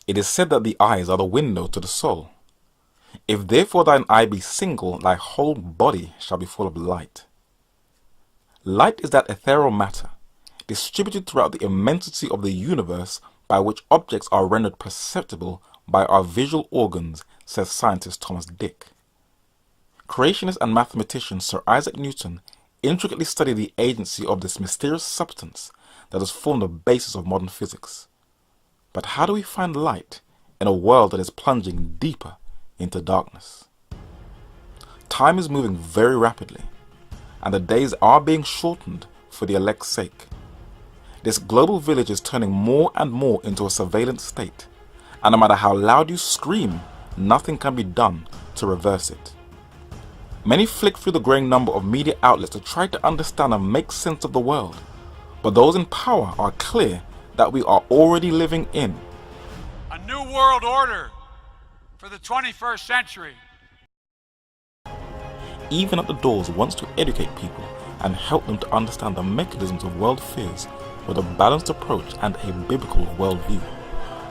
It is said that the eyes are the window to the soul. If therefore thine eye be single, thy whole body shall be full of light. Light is that ethereal matter, distributed throughout the immensity of the universe, by which objects are rendered perceptible by our visual organs, says scientist Thomas Dick. Creationist and mathematician Sir Isaac Newton intricately studied the agency of this mysterious substance that has formed the basis of modern physics. But how do we find light in a world that is plunging deeper into darkness? Time is moving very rapidly, and the days are being shortened for the elect's sake. This global village is turning more and more into a surveillance state, and no matter how loud you scream, nothing can be done to reverse it. Many flick through the growing number of media outlets to try to understand and make sense of the world, but those in power are clear that we are already living in a new world order for the 21st century. Even at the doors wants to educate people and help them to understand the mechanisms of world affairs with a balanced approach and a biblical worldview,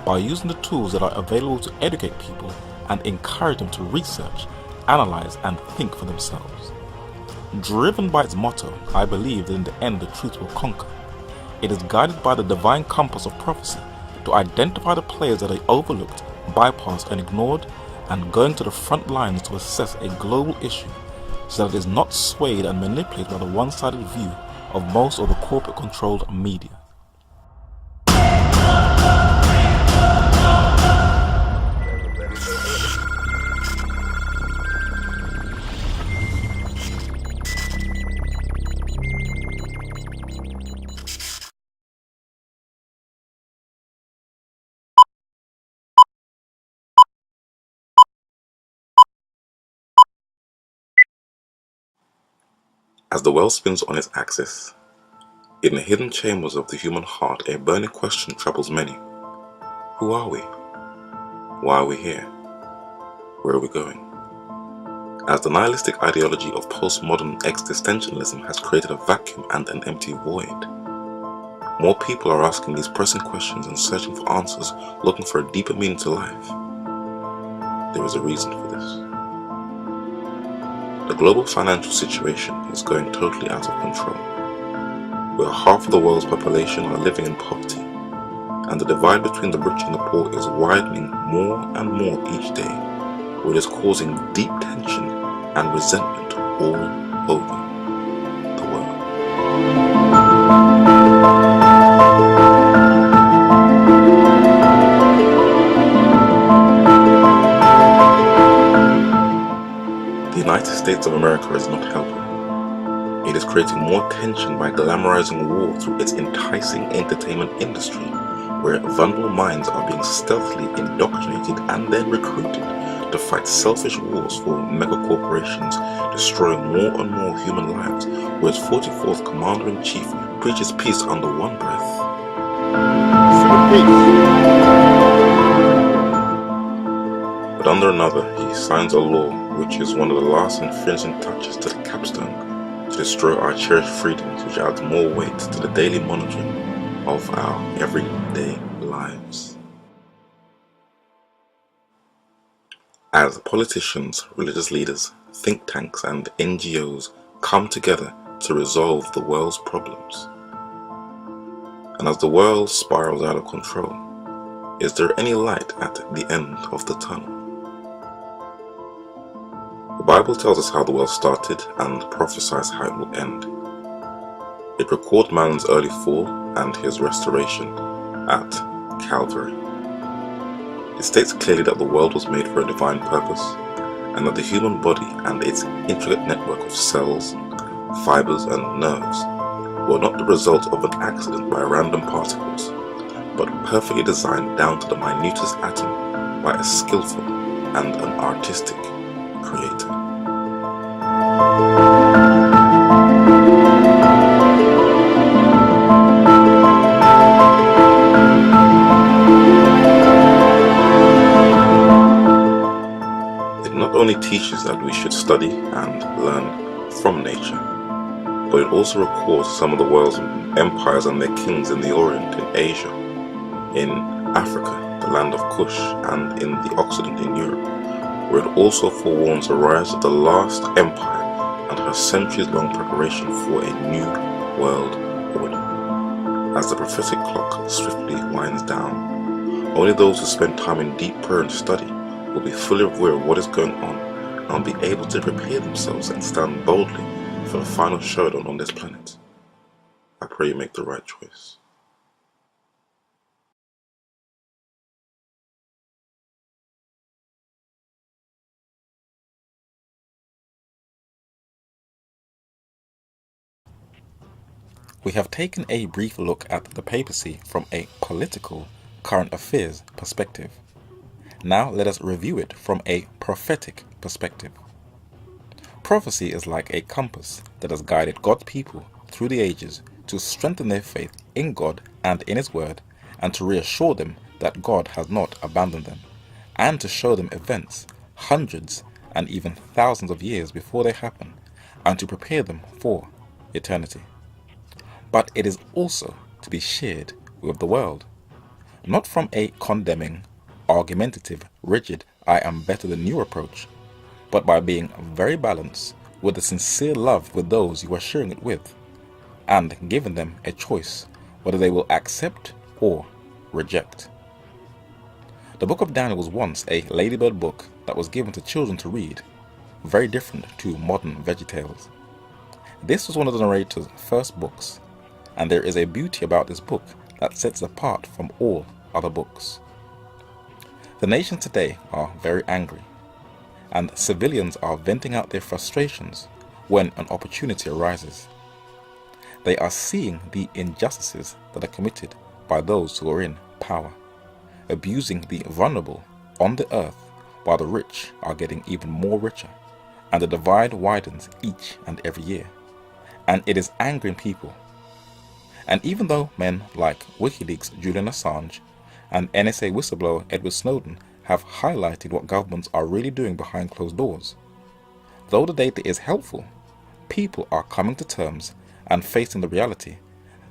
by using the tools that are available to educate people and encourage them to research, analyze and think for themselves. Driven by its motto, I believe that in the end the truth will conquer. It is guided by the divine compass of prophecy to identify the players that are overlooked, bypassed and ignored, and going to the front lines to assess a global issue so that it is not swayed and manipulated by the one-sided view of most of the corporate-controlled media. As the world spins on its axis, in the hidden chambers of the human heart, a burning question troubles many. Who are we? Why are we here? Where are we going? As the nihilistic ideology of postmodern existentialism has created a vacuum and an empty void, more people are asking these pressing questions and searching for answers, looking for a deeper meaning to life. There is a reason for this. The global financial situation is going totally out of control, where half of the world's population are living in poverty, and the divide between the rich and the poor is widening more and more each day, where it is causing deep tension and resentment all over the world. The United States of America is not helping. It is creating more tension by glamorizing war through its enticing entertainment industry, where vulnerable minds are being stealthily indoctrinated and then recruited to fight selfish wars for megacorporations, destroying more and more human lives, where its 44th Commander-in-Chief preaches peace under one breath. But under another, he signs a law which is one of the last infringing touches to the capstone to destroy our cherished freedoms, which adds more weight to the daily monitoring of our everyday lives. As politicians, religious leaders, think tanks and NGOs come together to resolve the world's problems, and as the world spirals out of control, is there any light at the end of the tunnel? The Bible tells us how the world started and prophesies how it will end. It records man's early fall and his restoration at Calvary. It states clearly that the world was made for a divine purpose, and that the human body and its intricate network of cells, fibers and nerves were not the result of an accident by random particles, but perfectly designed down to the minutest atom by a skillful and an artistic creator. It not only teaches that we should study and learn from nature, but it also records some of the world's empires and their kings in the Orient, in Asia, in Africa, the land of Cush, and in the Occident in Europe, where it also forewarns the rise of the last empire and her centuries-long preparation for a new world order. As the prophetic clock swiftly winds down, only those who spend time in deep prayer and study will be fully aware of what is going on and will be able to prepare themselves and stand boldly for the final showdown on this planet. I pray you make the right choice. We have taken a brief look at the papacy from a political, current affairs perspective. Now let us review it from a prophetic perspective. Prophecy is like a compass that has guided God's people through the ages to strengthen their faith in God and in His Word, and to reassure them that God has not abandoned them, and to show them events hundreds and even thousands of years before they happen, and to prepare them for eternity. But it is also to be shared with the world, not from a condemning, argumentative, rigid, I am better than you approach, but by being very balanced with a sincere love with those you are sharing it with, and giving them a choice whether they will accept or reject. The book of Daniel was once a ladybird book that was given to children to read, very different to modern VeggieTales. This was one of the narrator's first books, and there is a beauty about this book that sets it apart from all other books. The nations today are very angry, and civilians are venting out their frustrations when an opportunity arises. They are seeing the injustices that are committed by those who are in power, abusing the vulnerable on the earth while the rich are getting even more richer, and the divide widens each and every year, and it is angering people. And even though men like WikiLeaks' Julian Assange and NSA whistleblower Edward Snowden have highlighted what governments are really doing behind closed doors, though the data is helpful, people are coming to terms and facing the reality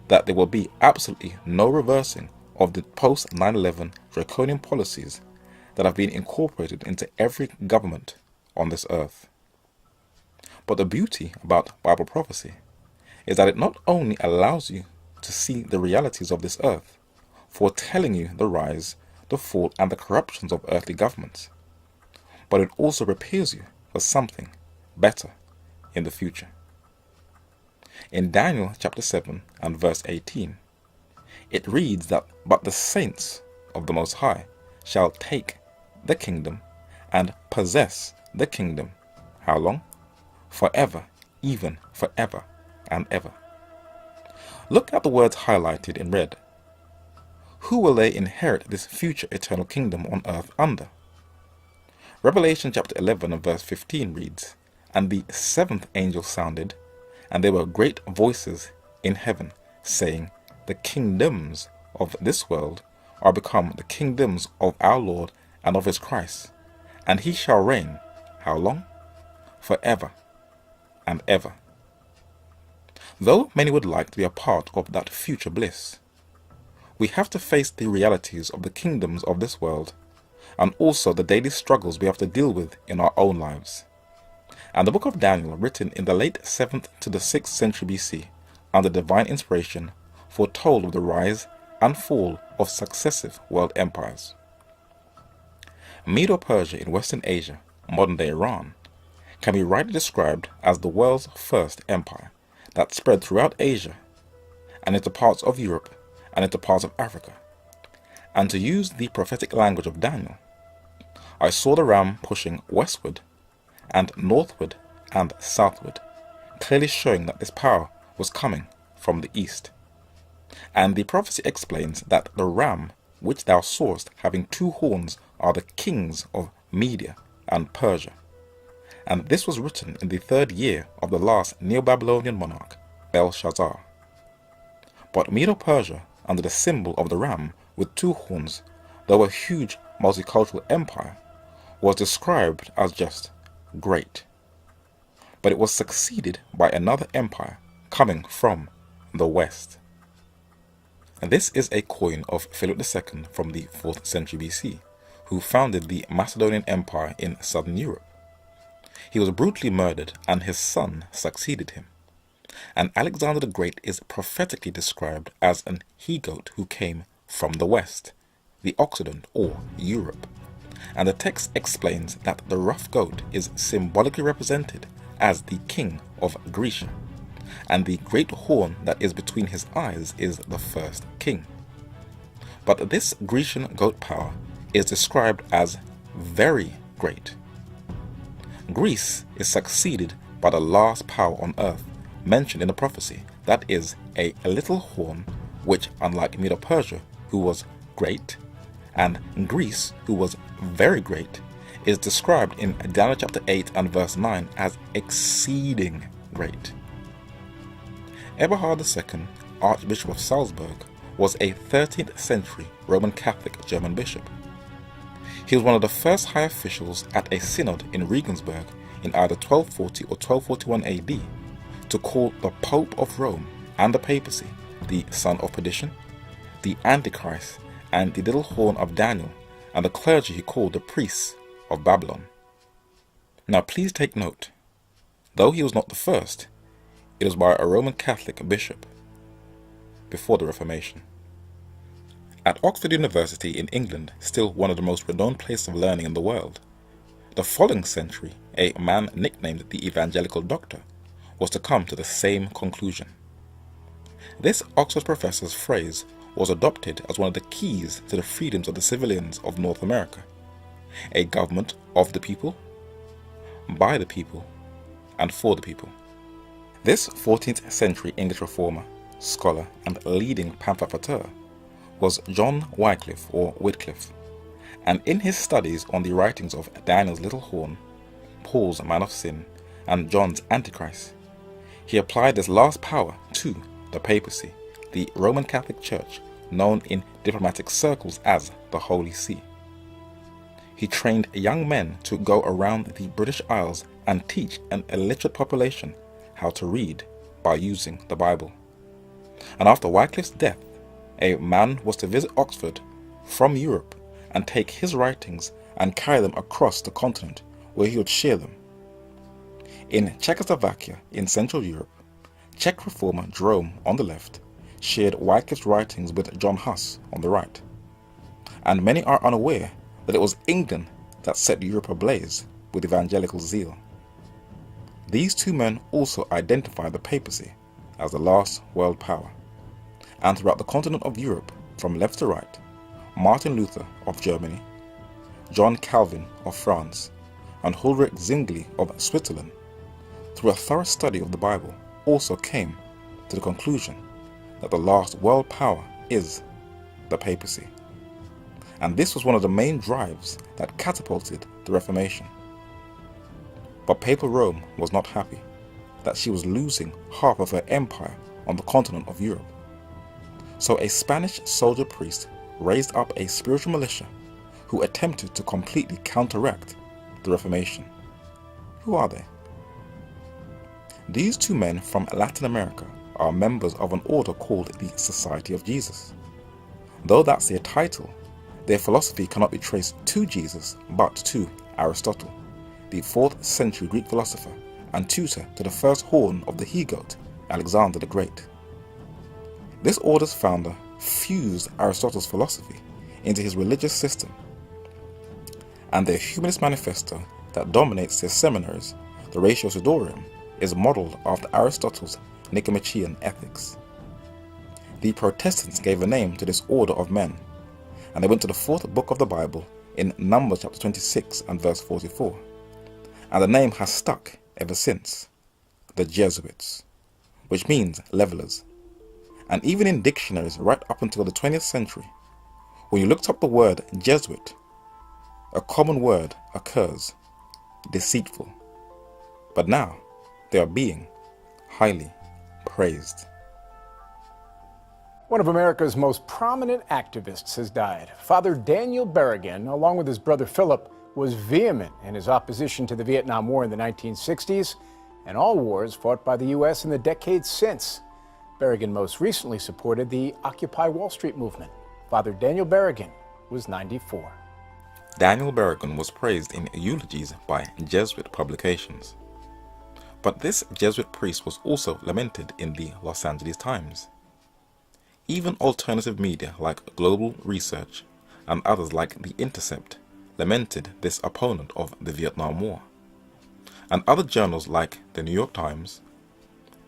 that there will be absolutely no reversing of the post-9/11 draconian policies that have been incorporated into every government on this earth. But the beauty about Bible prophecy is that it not only allows you to see the realities of this earth, foretelling you the rise, the fall, and the corruptions of earthly governments, but it also prepares you for something better in the future. In Daniel chapter 7 and verse 18, it reads that, "But the saints of the Most High shall take the kingdom and possess the kingdom." How long? Forever, even forever and ever. Look at the words highlighted in red. Who will they inherit this future eternal kingdom on earth under? Revelation chapter 11 and verse 15 reads, "And the seventh angel sounded, and there were great voices in heaven, saying, The kingdoms of this world are become the kingdoms of our Lord and of his Christ, and he shall reign." How long? Forever and ever. Though many would like to be a part of that future bliss, we have to face the realities of the kingdoms of this world, and also the daily struggles we have to deal with in our own lives. And the book of Daniel, written in the late 7th to the 6th century BC, under divine inspiration, foretold of the rise and fall of successive world empires. Medo-Persia in Western Asia, modern-day Iran, can be rightly described as the world's first empire that spread throughout Asia and into parts of Europe and into parts of Africa. And to use the prophetic language of Daniel, I saw the ram pushing westward and northward and southward, clearly showing that this power was coming from the east. And the prophecy explains that the ram which thou sawest having two horns are the kings of Media and Persia. And this was written in the 3rd year of the last Neo-Babylonian monarch, Belshazzar. But Medo-Persia, under the symbol of the ram with two horns, though a huge multicultural empire, was described as just great. But it was succeeded by another empire coming from the west. And this is a coin of Philip II from the 4th century BC, who founded the Macedonian Empire in southern Europe. He was brutally murdered and his son succeeded him. And Alexander the Great is prophetically described as an he-goat who came from the west, the Occident or Europe. And the text explains that the rough goat is symbolically represented as the king of Grecia, and the great horn that is between his eyes is the first king. But this Grecian goat power is described as very great. Greece is succeeded by the last power on earth mentioned in the prophecy, that is, a little horn, which, unlike Medo-Persia, who was great, and Greece, who was very great, is described in Daniel chapter 8 and verse 9 as exceeding great. Eberhard II, Archbishop of Salzburg, was a 13th century Roman Catholic German bishop. He was one of the first high officials at a synod in Regensburg in either 1240 or 1241 AD to call the Pope of Rome and the papacy the son of perdition, the Antichrist, and the little horn of Daniel, and the clergy he called the priests of Babylon. Now please take note, though he was not the first, it was by a Roman Catholic bishop before the Reformation. At Oxford University in England, still one of the most renowned places of learning in the world, the following century, a man nicknamed the Evangelical Doctor was to come to the same conclusion. This Oxford professor's phrase was adopted as one of the keys to the freedoms of the civilians of North America: a government of the people, by the people, and for the people. This 14th century English reformer, scholar, and leading pamphleteer was John Wycliffe or Wycliffe, and in his studies on the writings of Daniel's little horn, Paul's man of sin, and John's Antichrist, he applied this last power to the papacy, the Roman Catholic Church, known in diplomatic circles as the Holy See. He trained young men to go around the British Isles and teach an illiterate population how to read by using the Bible. And after Wycliffe's death, a man was to visit Oxford from Europe and take his writings and carry them across the continent where he would share them. In Czechoslovakia in Central Europe, Czech reformer Jerome on the left shared Wycliffe's writings with John Huss on the right. And many are unaware that it was England that set Europe ablaze with evangelical zeal. These two men also identified the papacy as the last world power. And throughout the continent of Europe, from left to right, Martin Luther of Germany, John Calvin of France, and Ulrich Zwingli of Switzerland, through a thorough study of the Bible, also came to the conclusion that the last world power is the papacy. And this was one of the main drives that catapulted the Reformation. But Papal Rome was not happy that she was losing half of her empire on the continent of Europe. So a Spanish soldier priest raised up a spiritual militia who attempted to completely counteract the Reformation. Who are they? These two men from Latin America are members of an order called the Society of Jesus. Though that's their title, their philosophy cannot be traced to Jesus but to Aristotle, the 4th century Greek philosopher and tutor to the first horn of the he-goat, Alexander the Great. This order's founder fused Aristotle's philosophy into his religious system, and their humanist manifesto that dominates their seminaries, the Ratio Sudorium, is modeled after Aristotle's Nicomachean ethics. The Protestants gave a name to this order of men, and they went to the 4th book of the Bible in Numbers chapter 26 and verse 44, and the name has stuck ever since: the Jesuits, which means levelers. And even in dictionaries right up until the 20th century, when you looked up the word Jesuit, a common word occurs: deceitful. But now they are being highly praised. One of America's most prominent activists has died. Father Daniel Berrigan, along with his brother Philip, was vehement in his opposition to the Vietnam War in the 1960s and all wars fought by the U.S. in the decades since. Berrigan most recently supported the Occupy Wall Street movement. Father Daniel Berrigan was 94. Daniel Berrigan was praised in eulogies by Jesuit publications. But this Jesuit priest was also lamented in the Los Angeles Times. Even alternative media like Global Research and others like The Intercept lamented this opponent of the Vietnam War. And other journals like the New York Times,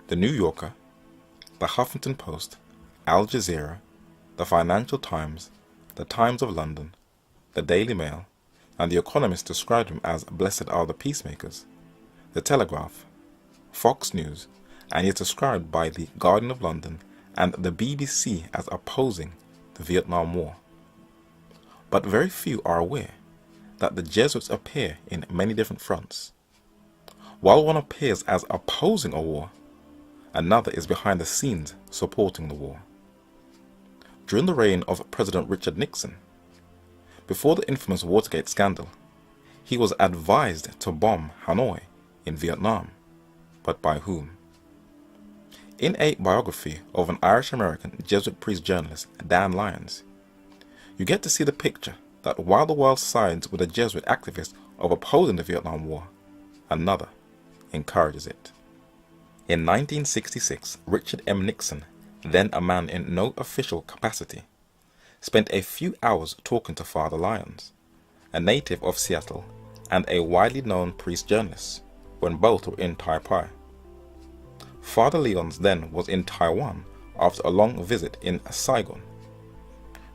the New Yorker, the Huffington Post, Al Jazeera, the Financial Times, the Times of London, the Daily Mail, and the Economist described him as blessed are the peacemakers. The Telegraph, Fox News, and is described by the Guardian of London and the BBC as opposing the Vietnam War. But very few are aware that the Jesuits appear in many different fronts. While one appears as opposing a war, another is behind the scenes supporting the war. During the reign of President Richard Nixon, before the infamous Watergate scandal, he was advised to bomb Hanoi in Vietnam, but by whom? In a biography of an Irish-American Jesuit priest journalist, Dan Lyons, you get to see the picture that while the world sides with the Jesuit activists of opposing the Vietnam War, another encourages it. In 1966, Richard M. Nixon, then a man in no official capacity, spent a few hours talking to Father Lyons, a native of Seattle and a widely known priest journalist, when both were in Taipei. Father Lyons then was in Taiwan after a long visit in Saigon.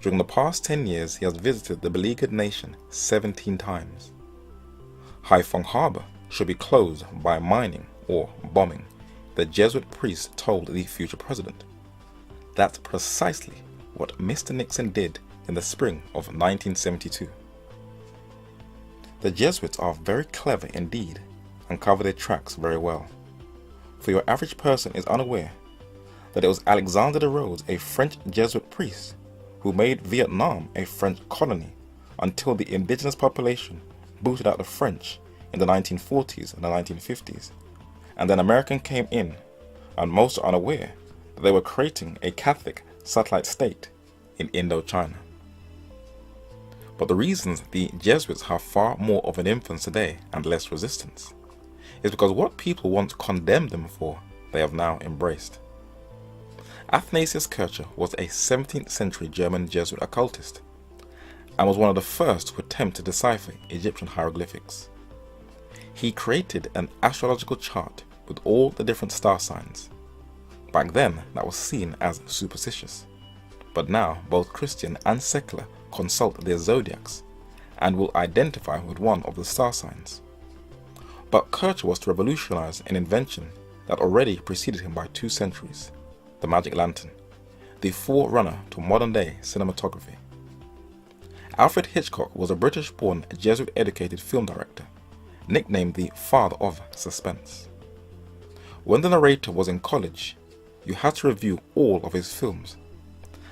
During the past 10 years, he has visited the beleaguered nation 17 times. Haiphong Harbor should be closed by mining or bombing, the Jesuit priest told the future president. That's precisely what Mr. Nixon did in the spring of 1972. The Jesuits are very clever indeed and cover their tracks very well. For your average person is unaware that it was Alexander de Rhodes, a French Jesuit priest, who made Vietnam a French colony until the indigenous population booted out the French in the 1940s and the 1950s, and then American came in, and most are unaware that they were creating a Catholic satellite state in Indochina. But the reasons the Jesuits have far more of an influence today and less resistance is because what people once condemned them for, they have now embraced. Athanasius Kircher was a 17th century German Jesuit occultist and was one of the first to attempt to decipher Egyptian hieroglyphics. He created an astrological chart with all the different star signs. Back then, that was seen as superstitious, but now both Christian and secular consult their zodiacs and will identify with one of the star signs. But Kircher was to revolutionize an invention that already preceded him by 2 centuries, the magic lantern, the forerunner to modern-day cinematography. Alfred Hitchcock was a British-born Jesuit-educated film director, nicknamed the father of suspense. When the narrator was in college, you had to review all of his films,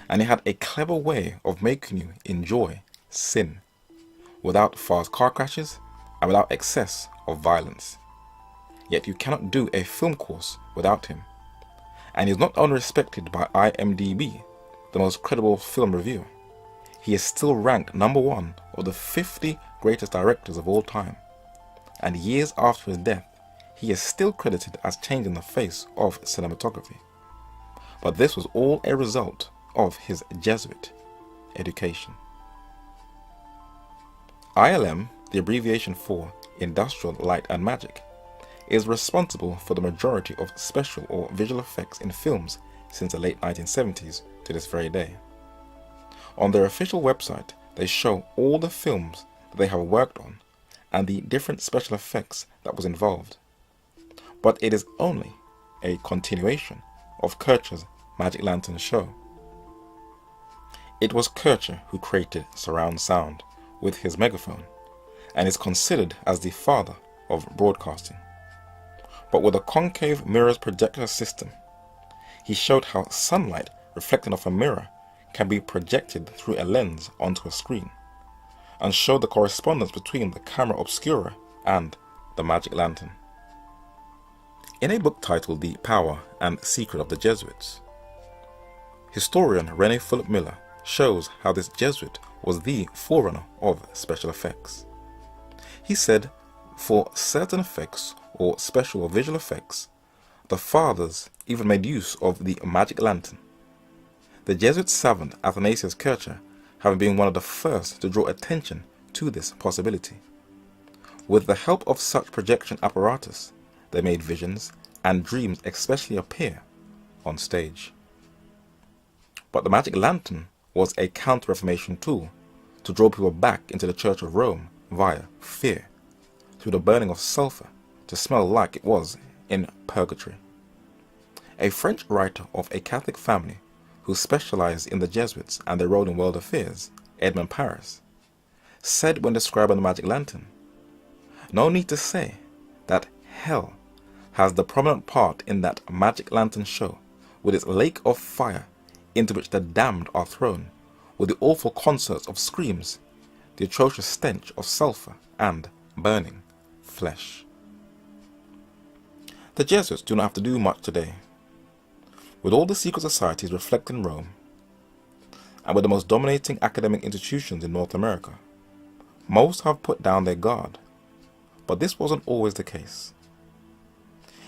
and he had a clever way of making you enjoy sin, without fast car crashes and without excess of violence. Yet you cannot do a film course without him, and he is not only respected by IMDb, the most credible film reviewer, he is still ranked #1 of the 50 greatest directors of all time, and years after his death, he is still credited as changing the face of cinematography. But this was all a result of his Jesuit education. ILM, the abbreviation for Industrial Light and Magic, is responsible for the majority of special or visual effects in films since the late 1970s to this very day. On their official website, they show all the films that they have worked on and the different special effects that was involved. But it is only a continuation of Kircher's Magic Lantern show. It was Kircher who created surround sound with his megaphone and is considered as the father of broadcasting. But with a concave mirrors projector system, he showed how sunlight reflecting off a mirror can be projected through a lens onto a screen, and showed the correspondence between the camera obscura and the magic lantern. In a book titled The Power and Secret of the Jesuits, Historian René Philip Miller shows how this Jesuit was the forerunner of special effects. He said, for certain effects or special or visual effects, the fathers even made use of the magic lantern. The Jesuit savant Athanasius Kircher having been one of the first to draw attention to this possibility. With the help of such projection apparatus, they made visions and dreams especially appear on stage. But the magic lantern was a counter-reformation tool to draw people back into the Church of Rome via fear, through the burning of sulfur to smell like it was in purgatory. A French writer of a Catholic family who specialized in the Jesuits and their role in world affairs, Edmund Paris, said when describing the magic lantern, "No need to say that hell has the prominent part in that magic lantern show, with its lake of fire into which the damned are thrown, with the awful concerts of screams, the atrocious stench of sulfur and burning flesh." The Jesuits do not have to do much today. With all the secret societies reflecting Rome, and with the most dominating academic institutions in North America, most have put down their guard. But this wasn't always the case.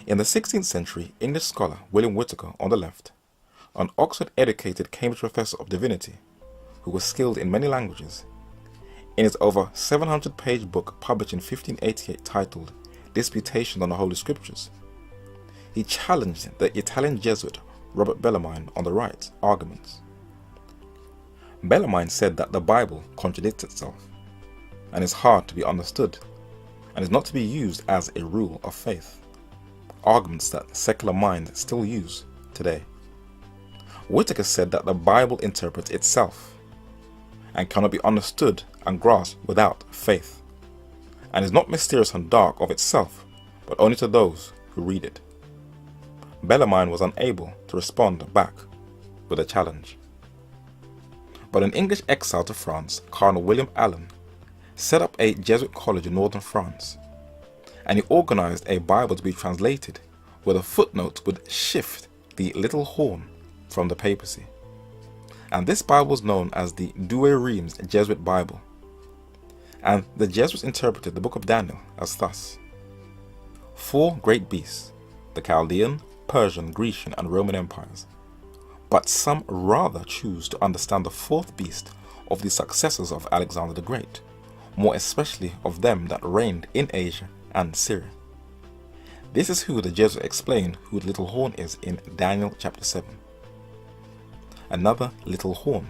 In the 16th century, English scholar William Whittaker on the left, an Oxford-educated Cambridge professor of divinity who was skilled in many languages, in his over 700-page book published in 1588 titled Disputations on the Holy Scriptures, he challenged the Italian Jesuit Robert Bellarmine on the right arguments. Bellarmine said that the Bible contradicts itself and is hard to be understood and is not to be used as a rule of faith, arguments that secular minds still use today. Whittaker said that the Bible interprets itself and cannot be understood and grasped without faith, and is not mysterious and dark of itself, but only to those who read it. Bellarmine was unable to respond back with a challenge. But in English exile to France, Cardinal William Allen set up a Jesuit college in northern France, and he organized a Bible to be translated where the footnotes would shift the little horn from the papacy. And this Bible was known as the Douay-Rheims Jesuit Bible. And the Jesuits interpreted the book of Daniel as thus: 4 great beasts, the Chaldean, Persian, Grecian, and Roman empires. But some rather choose to understand the 4th beast of the successors of Alexander the Great, more especially of them that reigned in Asia and Syria. This is who the Jesuits explain who the little horn is in Daniel chapter 7. Another little horn.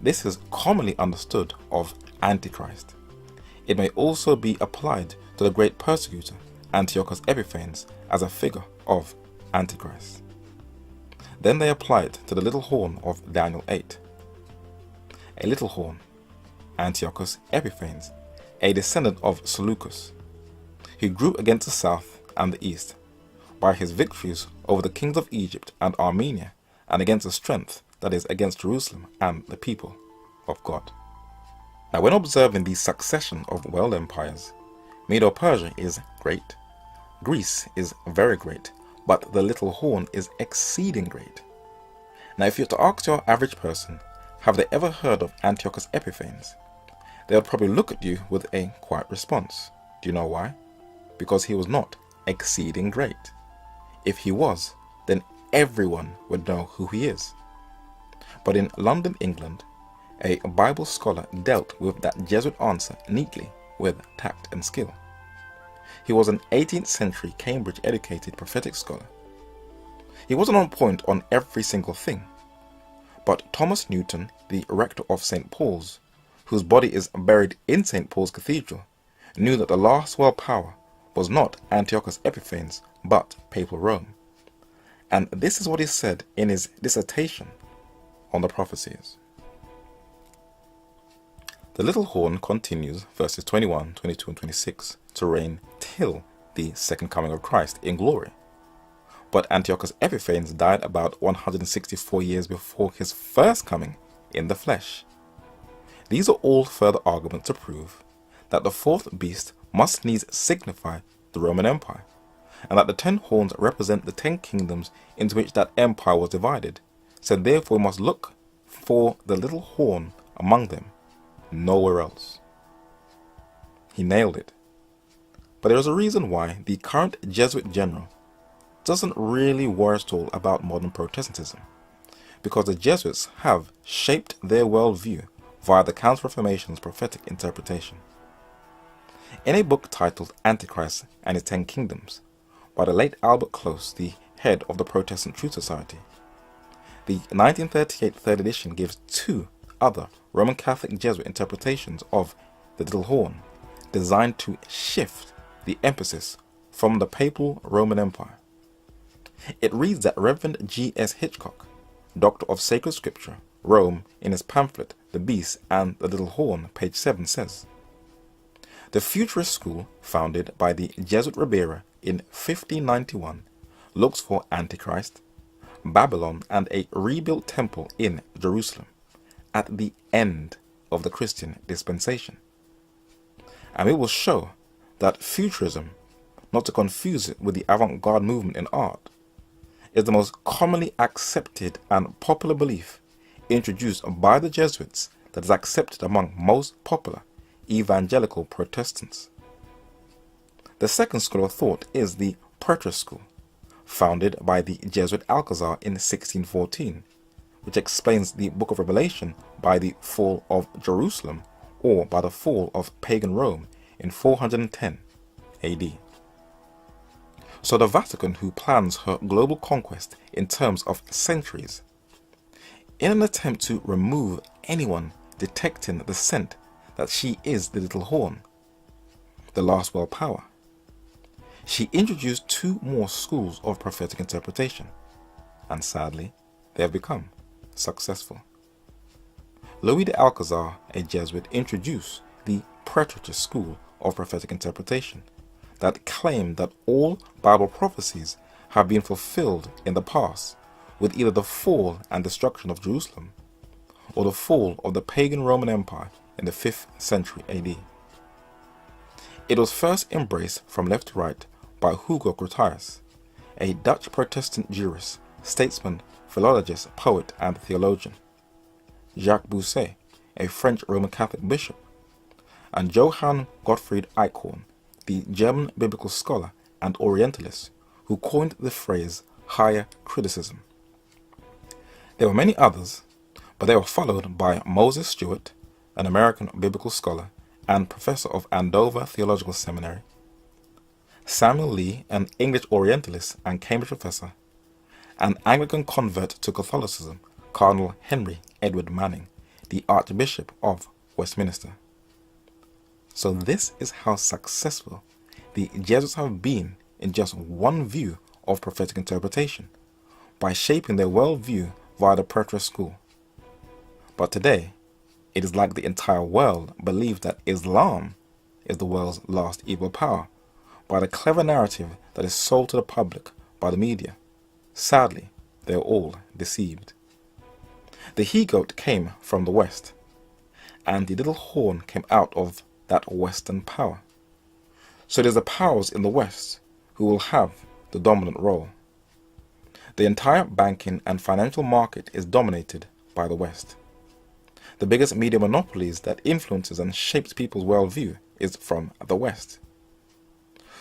This is commonly understood of Antichrist. It may also be applied to the great persecutor Antiochus Epiphanes as a figure of Antichrist. Then they apply it to the little horn of Daniel 8. A little horn, Antiochus Epiphanes, a descendant of Seleucus. He grew against the south and the east by his victories over the kings of Egypt and Armenia, and against the strength that is against Jerusalem and the people of God. Now, when observing the succession of world empires, Medo-Persia is great, Greece is very great, but the little horn is exceeding great. Now, if you were to ask your average person, have they ever heard of Antiochus Epiphanes? They would probably look at you with a quiet response. Do you know why? Because he was not exceeding great. If he was, then everyone would know who he is. But in London, England, a Bible scholar dealt with that Jesuit answer neatly with tact and skill. He was an 18th century Cambridge educated prophetic scholar. He wasn't on point on every single thing, but Thomas Newton, the rector of St. Paul's, whose body is buried in St. Paul's Cathedral, knew that the last world power was not Antiochus Epiphanes, but Papal Rome. And this is what he said in his dissertation on the prophecies. The little horn continues, verses 21, 22, and 26, to reign till the second coming of Christ in glory. But Antiochus Epiphanes died about 164 years before his first coming in the flesh. These are all further arguments to prove that the 4th beast must needs signify the Roman Empire, and that the 10 horns represent the 10 kingdoms into which that empire was divided, said therefore we must look for the little horn among them, nowhere else. He nailed it. But there is a reason why the current Jesuit general doesn't really worry at all about modern Protestantism, because the Jesuits have shaped their worldview via the Counter-Reformation's prophetic interpretation. In a book titled Antichrist and His 10 Kingdoms, by the late Albert Close, the head of the Protestant Truth Society, the 1938 third edition gives 2 other Roman Catholic Jesuit interpretations of the little horn, designed to shift the emphasis from the papal Roman Empire. It reads that Reverend G.S. Hitchcock, Doctor of Sacred Scripture, Rome, in his pamphlet The Beast and the Little Horn, page 7, says, "The futurist school, founded by the Jesuit Ribera in 1591, looks for Antichrist, Babylon, and a rebuilt temple in Jerusalem at the end of the Christian dispensation. And we will show that futurism, not to confuse it with the avant-garde movement in art, is the most commonly accepted and popular belief introduced by the Jesuits that is accepted among most popular evangelical Protestants. The second school of thought is the Preterist school, founded by the Jesuit Alcazar in 1614, which explains the book of Revelation by the fall of Jerusalem or by the fall of pagan Rome in 410 AD. So the Vatican, who plans her global conquest in terms of centuries, in an attempt to remove anyone detecting the scent that she is the little horn, the last world power, she introduced 2 more schools of prophetic interpretation, and sadly, they have become successful. Louis de Alcazar, a Jesuit, introduced the Preterist school of prophetic interpretation that claimed that all Bible prophecies have been fulfilled in the past with either the fall and destruction of Jerusalem or the fall of the pagan Roman Empire in the 5th century AD. It was first embraced from left to right by Hugo Grotius, a Dutch Protestant jurist, statesman, philologist, poet, and theologian, Jacques Bossuet, a French Roman Catholic bishop, and Johann Gottfried Eichhorn, the German biblical scholar and Orientalist who coined the phrase higher criticism. There were many others, but they were followed by Moses Stewart, an American biblical scholar and professor of Andover Theological Seminary, Samuel Lee, an English Orientalist and Cambridge professor, and Anglican convert to Catholicism, Cardinal Henry Edward Manning, the Archbishop of Westminster. So this is how successful the Jesuits have been in just one view of prophetic interpretation, by shaping their worldview via the Preterist school. But today, it is like the entire world believes that Islam is the world's last evil power, by the clever narrative that is sold to the public by the media. Sadly, they are all deceived. The he-goat came from the west, and the little horn came out of that Western power. So it is the powers in the West who will have the dominant role. The entire banking and financial market is dominated by the West. The biggest media monopolies that influences and shapes people's worldview is from the West.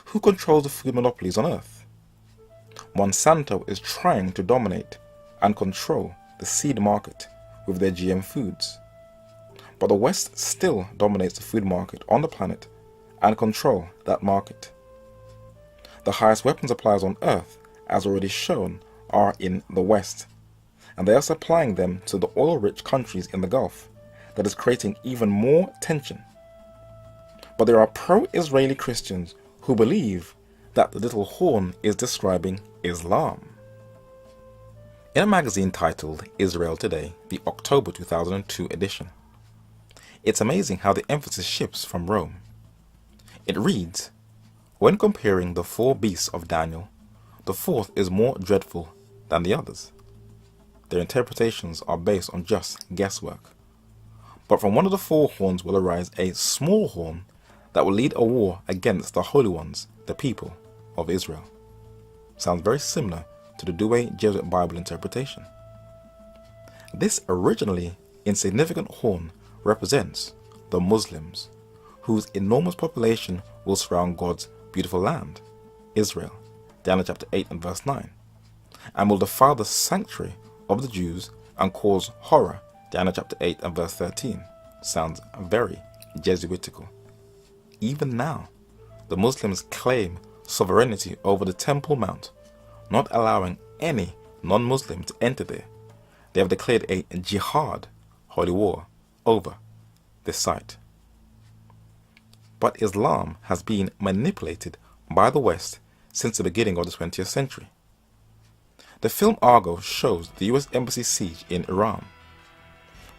Who controls the food monopolies on Earth? Monsanto is trying to dominate and control the seed market with their GM foods. But the West still dominates the food market on the planet and control that market. The highest weapon suppliers on Earth, as already shown, are in the West, and they are supplying them to the oil-rich countries in the Gulf. That is creating even more tension. But there are pro-Israeli Christians who believe that the little horn is describing Islam. In a magazine titled Israel Today, the October 2002 edition, it's amazing how the emphasis shifts from Rome. It reads, "When comparing the 4 beasts of Daniel, the 4th is more dreadful than the others. Their interpretations are based on just guesswork. But from one of the 4 horns will arise a small horn that will lead a war against the holy ones, the people of Israel." Sounds very similar to the Douay Jesuit Bible interpretation. This originally insignificant horn represents the Muslims, whose enormous population will surround God's beautiful land, Israel, Daniel chapter 8 and verse 9, and will defile the sanctuary of the Jews and cause horror, Daniel chapter 8 and verse 13. Sounds very Jesuitical. Even now, the Muslims claim sovereignty over the Temple Mount, not allowing any non-Muslim to enter there. They have declared a jihad, holy war, over this site. But Islam has been manipulated by the West since the beginning of the 20th century. The film Argo shows the US Embassy siege in Iran.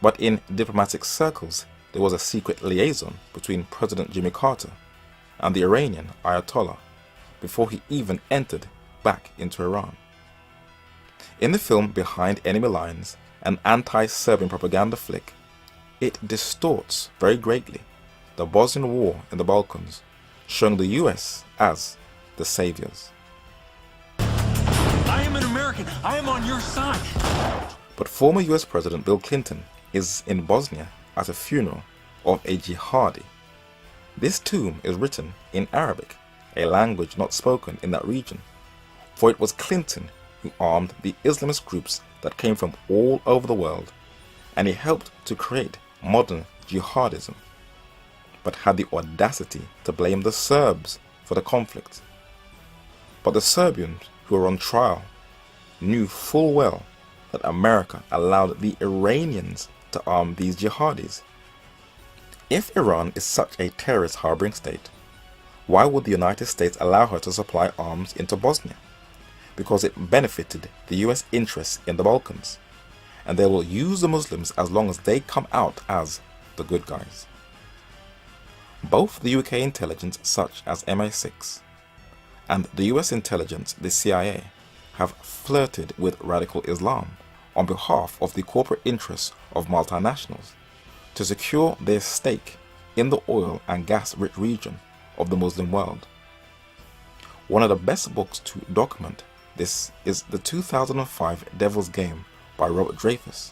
But in diplomatic circles, there was a secret liaison between President Jimmy Carter and the Iranian Ayatollah before he even entered back into Iran. In the film Behind Enemy Lines, an anti-Serbian propaganda flick, it distorts very greatly the Bosnian War in the Balkans, showing the US as the saviors. I am an American. I am on your side. But former US President Bill Clinton is in Bosnia at a funeral of a jihadi. This tomb is written in Arabic, a language not spoken in that region, for it was Clinton who armed the Islamist groups that came from all over the world, and he helped to create modern jihadism, but had the audacity to blame the Serbs for the conflict. But the Serbians who were on trial knew full well that America allowed the Iranians to arm these jihadis. If Iran is such a terrorist harboring state, why would the United States allow her to supply arms into Bosnia? Because it benefited the US interests in the Balkans, and they will use the Muslims as long as they come out as the good guys. Both the UK intelligence, such as MI6, and the US intelligence, the CIA, have flirted with radical Islam on behalf of the corporate interests of multinationals to secure their stake in the oil and gas-rich region of the Muslim world. One of the best books to document this is the 2005 Devil's Game by Robert Dreyfuss,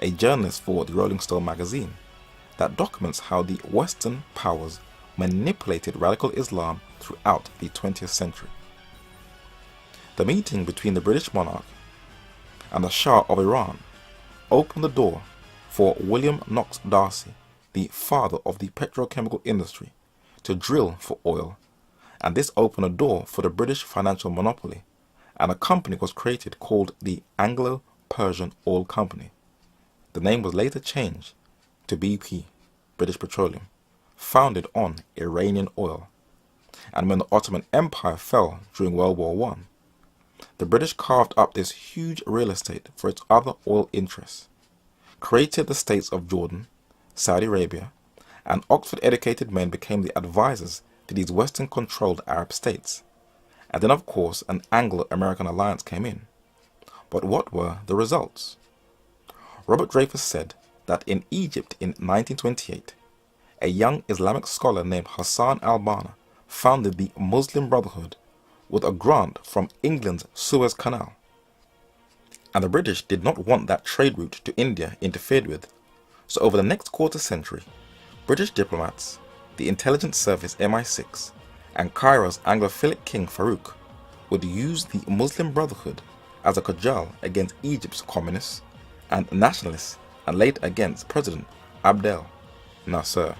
a journalist for the Rolling Stone magazine, that documents how the Western powers manipulated radical Islam throughout the 20th century. The meeting between the British monarch and the Shah of Iran opened the door for William Knox Darcy, the father of the petrochemical industry, to drill for oil, and this opened a door for the British financial monopoly, and a company was created called the Anglo-Persian Oil Company. The name was later changed to BP, British Petroleum, founded on Iranian oil. And when the Ottoman Empire fell during World War I, the British carved up this huge real estate for its other oil interests, created the states of Jordan, Saudi Arabia, and Oxford-educated men became the advisors to these Western-controlled Arab states. And then, of course, an Anglo-American alliance came in. But what were the results? Robert Dreyfuss said that in Egypt in 1928, a young Islamic scholar named Hassan al-Banna founded the Muslim Brotherhood with a grant from England's Suez Canal. And the British did not want that trade route to India interfered with, so over the next quarter century, British diplomats, the intelligence service MI6, and Cairo's Anglophilic king Farouk would use the Muslim Brotherhood as a cudgel against Egypt's communists and nationalists, and later against President Abdel Nasser.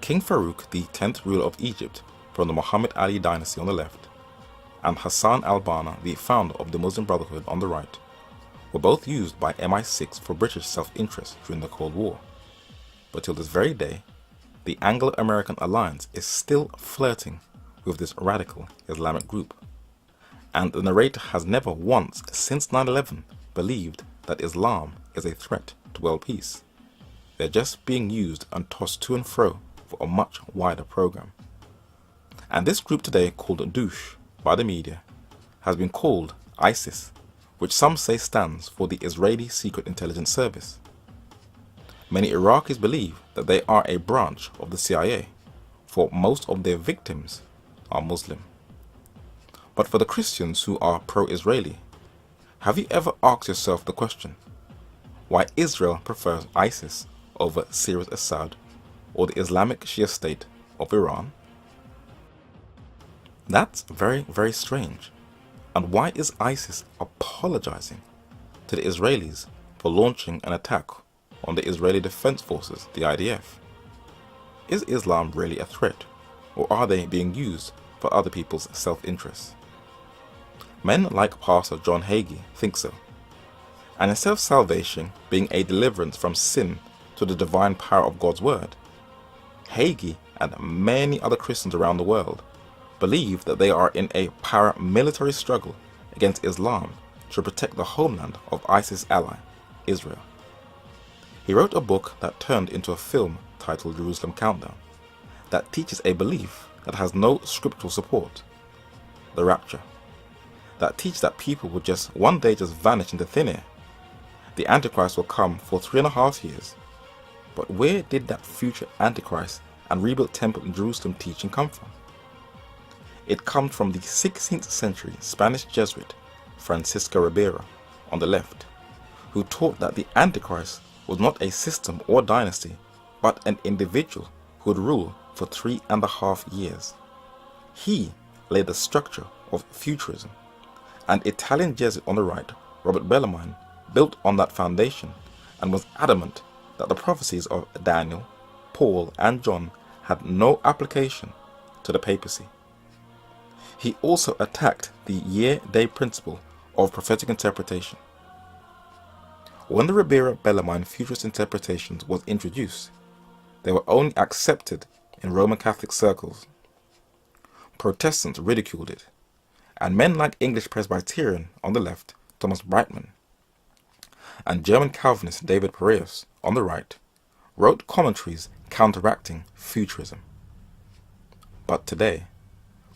King Farouk, the 10th ruler of Egypt from the Muhammad Ali dynasty on the left, and Hassan al-Banna, the founder of the Muslim Brotherhood on the right, were both used by MI6 for British self-interest during the Cold War. But till this very day, the Anglo-American alliance is still flirting with this radical Islamic group. And the narrator has never once since 9/11 believed that Islam is a threat to world peace. They're just being used and tossed to and fro for a much wider program. And this group today, called Douche by the media, has been called ISIS, which some say stands for the Israeli Secret Intelligence Service. Many Iraqis believe that they are a branch of the CIA, for most of their victims are Muslim. But for the Christians who are pro-Israeli, have you ever asked yourself the question, why Israel prefers ISIS over Syria's Assad or the Islamic Shia state of Iran? That's very, very strange. And why is ISIS apologizing to the Israelis for launching an attack on the Israeli Defense Forces, the IDF? Is Islam really a threat, or are they being used for other people's self-interest? Men like Pastor John Hagee think so. And instead of salvation being a deliverance from sin to the divine power of God's word, Hagee and many other Christians around the world believe that they are in a paramilitary struggle against Islam to protect the homeland of ISIS ally, Israel. He wrote a book that turned into a film titled Jerusalem Countdown that teaches a belief that has no scriptural support, the rapture, that teaches that people will just one day just vanish into thin air. The Antichrist will come for 3.5 years. But where did that future Antichrist and rebuilt temple in Jerusalem teaching come from? It comes from the 16th century Spanish Jesuit Francisco Ribera on the left, who taught that the Antichrist was not a system or dynasty, but an individual who would rule for 3.5 years. He laid the structure of futurism, and Italian Jesuit on the right, Robert Bellarmine, built on that foundation and was adamant that the prophecies of Daniel, Paul, and John had no application to the papacy. He also attacked the year-day principle of prophetic interpretation. When the Ribera-Bellarmine futurist interpretations was introduced, they were only accepted in Roman Catholic circles. Protestants ridiculed it, and men like English Presbyterian on the left, Thomas Brightman, and German Calvinist David Pereus on the right, wrote commentaries counteracting futurism. But today,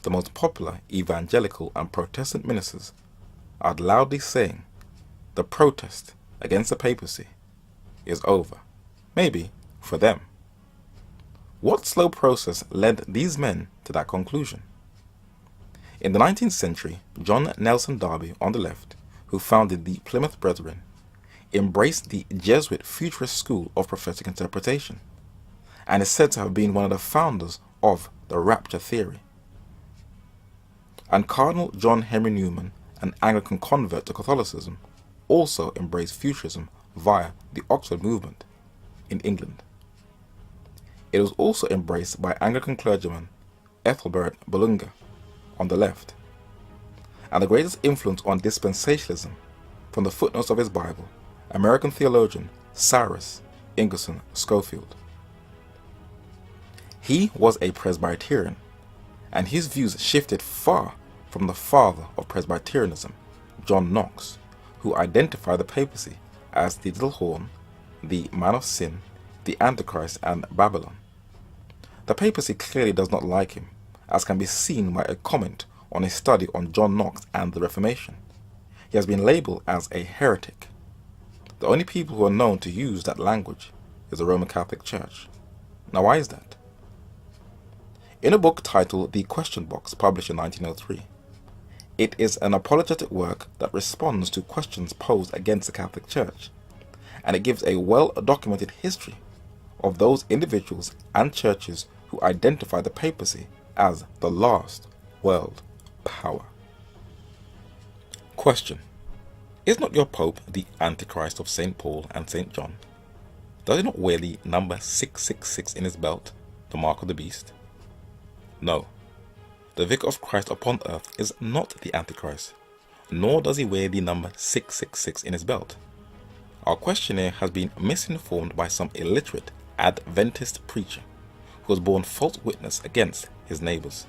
the most popular evangelical and Protestant ministers are loudly saying the protest against the papacy is over, maybe for them. What slow process led these men to that conclusion? In the 19th century, John Nelson Darby on the left, who founded the Plymouth Brethren, embraced the Jesuit futurist school of prophetic interpretation, and is said to have been one of the founders of the rapture theory. And Cardinal John Henry Newman, an Anglican convert to Catholicism, also embraced futurism via the Oxford movement in England. It was also embraced by Anglican clergyman Ethelbert Bolunga on the left, and the greatest influence on dispensationalism, from the footnotes of his Bible, American theologian Cyrus Ingerson Schofield. He was a Presbyterian, and his views shifted far from the father of Presbyterianism, John Knox, who identified the papacy as the little horn, the man of sin, the Antichrist, and Babylon. The papacy clearly does not like him, as can be seen by a comment on a study on John Knox and the Reformation. He has been labeled as a heretic. The only people who are known to use that language is the Roman Catholic Church. Now, why is that? In a book titled The Question Box, published in 1903, it is an apologetic work that responds to questions posed against the Catholic Church, and it gives a well-documented history of those individuals and churches who identify the papacy as the last world power. Question: is not your Pope the Antichrist of St. Paul and St. John? Does he not wear the number 666 in his belt, the mark of the beast? No. The Vicar of Christ upon earth is not the Antichrist, nor does he wear the number 666 in his belt. Our questionnaire has been misinformed by some illiterate Adventist preacher who has borne false witness against his neighbors.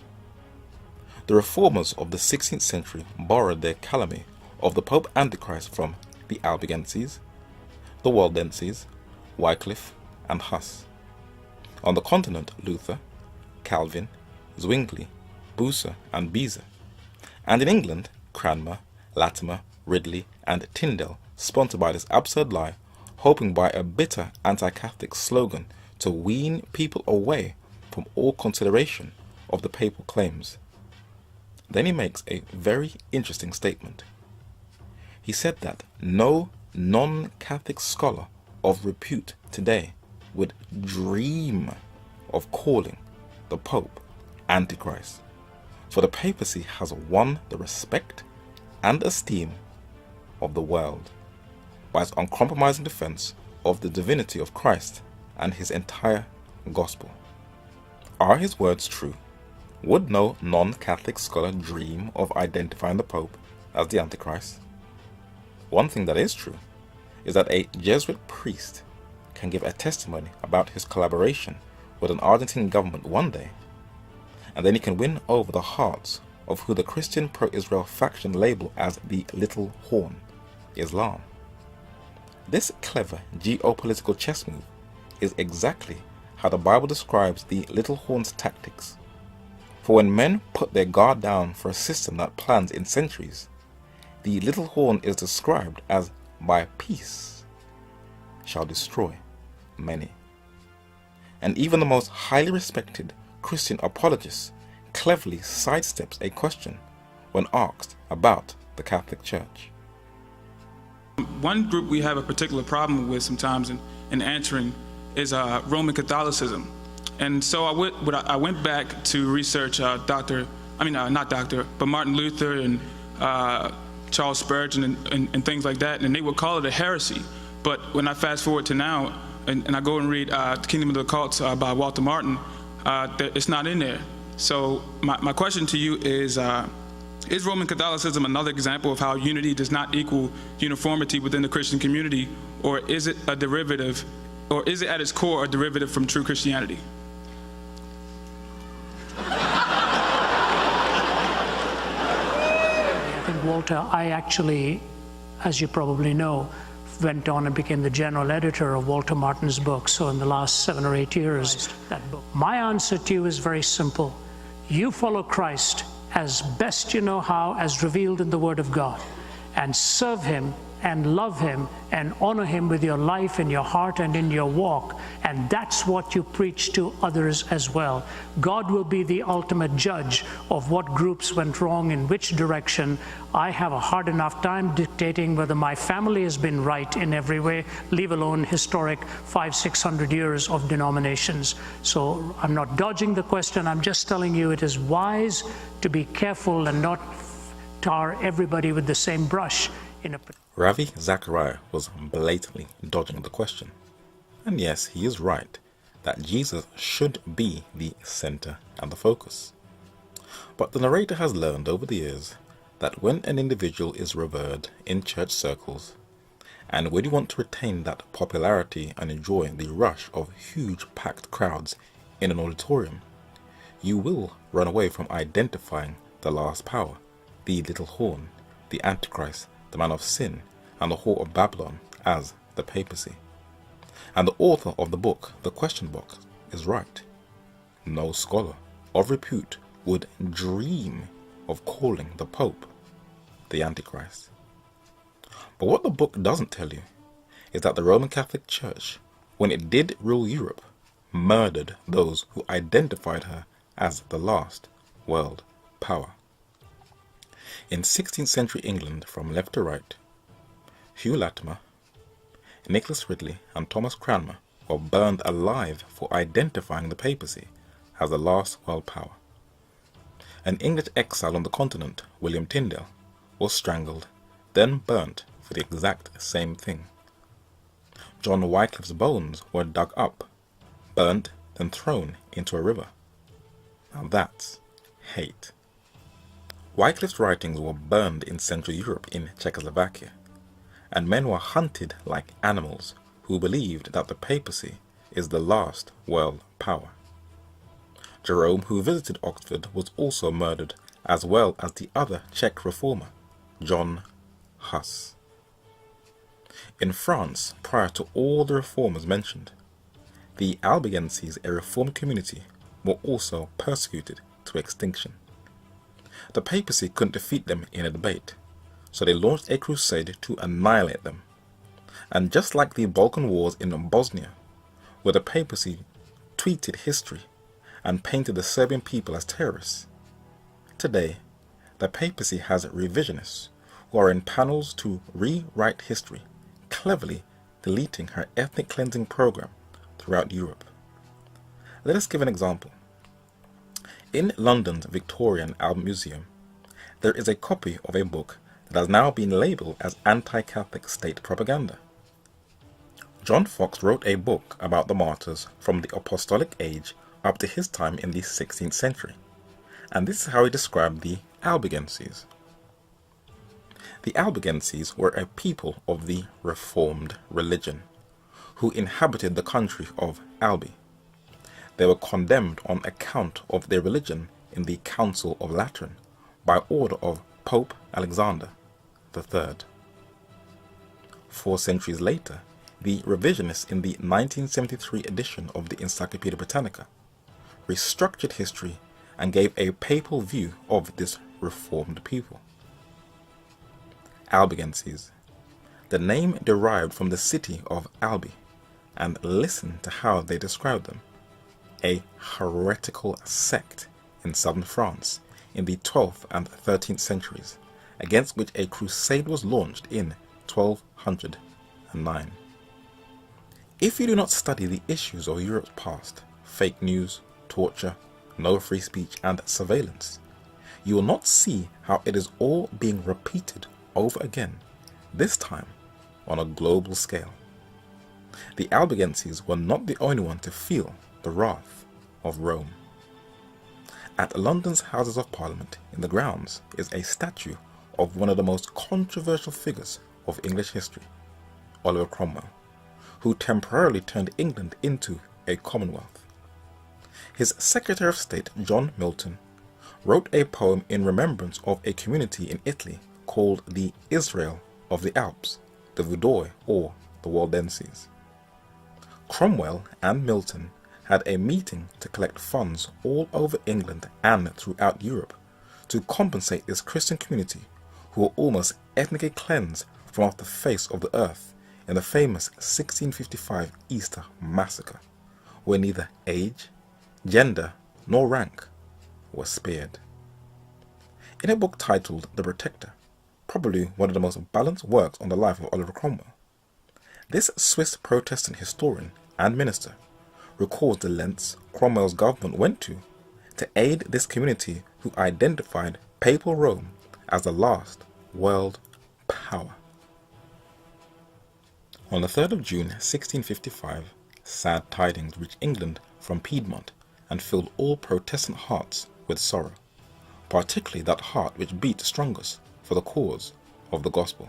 The reformers of the 16th century borrowed their calumny of the Pope Antichrist from the Albigenses, the Waldenses, Wycliffe, and Huss. On the continent, Luther, Calvin, Zwingli, Bucer, and Beza. And in England, Cranmer, Latimer, Ridley, and Tyndale sponsored by this absurd lie, hoping by a bitter anti-Catholic slogan to wean people away from all consideration of the papal claims. Then he makes a very interesting statement. He said that no non-Catholic scholar of repute today would dream of calling the Pope Antichrist, for the papacy has won the respect and esteem of the world by its uncompromising defense of the divinity of Christ and his entire gospel. Are his words true? Would no non-Catholic scholar dream of identifying the Pope as the Antichrist? One thing that is true is that a Jesuit priest can give a testimony about his collaboration with an Argentine government one day, and then he can win over the hearts of who the Christian pro-Israel faction label as the Little Horn, Islam. This clever geopolitical chess move is exactly how the Bible describes the Little Horn's tactics. For when men put their guard down for a system that plans in centuries, the Little Horn is described as by peace shall destroy many. And even the most highly respected Christian apologist cleverly sidesteps a question when asked about the Catholic Church. One group we have a particular problem with sometimes in answering is Roman Catholicism. And so I went back to research Martin Luther and Charles Spurgeon and things like that, and they would call it a heresy. But when I fast forward to now, and I go and read The Kingdom of the Occults by Walter Martin, it's not in there. So my question to you is Roman Catholicism another example of how unity does not equal uniformity within the Christian community, or is it a derivative, or is it at its core a derivative from true Christianity? I think, Walter, I actually, as you probably know, went on and became the general editor of Walter Martin's book. So in the last 7 or 8 years, that book. My answer to you is very simple. You follow Christ as best you know how, as revealed in the Word of God, and serve Him and love Him and honor Him with your life, in your heart, and in your walk. And that's what you preach to others as well. God will be the ultimate judge of what groups went wrong in which direction. I have a hard enough time dictating whether my family has been right in every way, leave alone historic 500-600 years of denominations. So I'm not dodging the question. I'm just telling you it is wise to be careful and not tar everybody with the same brush. Ravi Zachariah was blatantly dodging the question. And yes, he is right that Jesus should be the center and the focus. But the narrator has learned over the years that when an individual is revered in church circles, and when you want to retain that popularity and enjoy the rush of huge packed crowds in an auditorium, you will run away from identifying the last power, the Little Horn, the Antichrist, the man of sin, and the whore of Babylon as the papacy. And the author of the book, The Question Box, is right. No scholar of repute would dream of calling the Pope the Antichrist. But what the book doesn't tell you is that the Roman Catholic Church, when it did rule Europe, murdered those who identified her as the last world power. In 16th century England, from left to right, Hugh Latimer, Nicholas Ridley and Thomas Cranmer were burned alive for identifying the papacy as the last world power. An English exile on the continent, William Tyndale, was strangled, then burnt for the exact same thing. John Wycliffe's bones were dug up, burnt, then thrown into a river. Now that's hate. Wycliffe's writings were burned in Central Europe in Czechoslovakia, and men were hunted like animals who believed that the papacy is the last world power. Jerome, who visited Oxford, was also murdered, as well as the other Czech reformer, John Huss. In France, prior to all the reformers mentioned, the Albigenses, a reformed community, were also persecuted to extinction. The papacy couldn't defeat them in a debate, so they launched a crusade to annihilate them. And just like the Balkan Wars in Bosnia, where the papacy tweeted history and painted the Serbian people as terrorists, today the papacy has revisionists who are in panels to rewrite history, cleverly deleting her ethnic cleansing program throughout Europe. Let us give an example. In London's Victoria and Albert Museum, there is a copy of a book that has now been labelled as anti-Catholic state propaganda. John Fox wrote a book about the martyrs from the apostolic age up to his time in the 16th century, and this is how he described the Albigenses. The Albigenses were a people of the Reformed religion, who inhabited the country of Albi. They were condemned on account of their religion in the Council of Lateran by order of Pope Alexander III. 4 centuries later, the revisionists in the 1973 edition of the Encyclopaedia Britannica restructured history and gave a papal view of this reformed people. Albigenses. The name derived from the city of Albi, and listen to how they describe them. A heretical sect in southern France in the 12th and 13th centuries, against which a crusade was launched in 1209. If you do not study the issues of Europe's past, fake news, torture, no free speech and surveillance, you will not see how it is all being repeated over again, this time on a global scale. The Albigenses were not the only one to feel the wrath of Rome. At London's Houses of Parliament in the grounds is a statue of one of the most controversial figures of English history, Oliver Cromwell, who temporarily turned England into a Commonwealth. His Secretary of State, John Milton, wrote a poem in remembrance of a community in Italy called the Israel of the Alps, the Vaudois or the Waldenses. Cromwell and Milton had a meeting to collect funds all over England and throughout Europe to compensate this Christian community who were almost ethnically cleansed from off the face of the earth in the famous 1655 Easter massacre, where neither age, gender, nor rank were spared. In a book titled The Protector, probably one of the most balanced works on the life of Oliver Cromwell, this Swiss Protestant historian and minister records the lengths Cromwell's government went to aid this community who identified Papal Rome as the last world power. On the 3rd of June 1655, sad tidings reached England from Piedmont and filled all Protestant hearts with sorrow, particularly that heart which beat strongest for the cause of the gospel.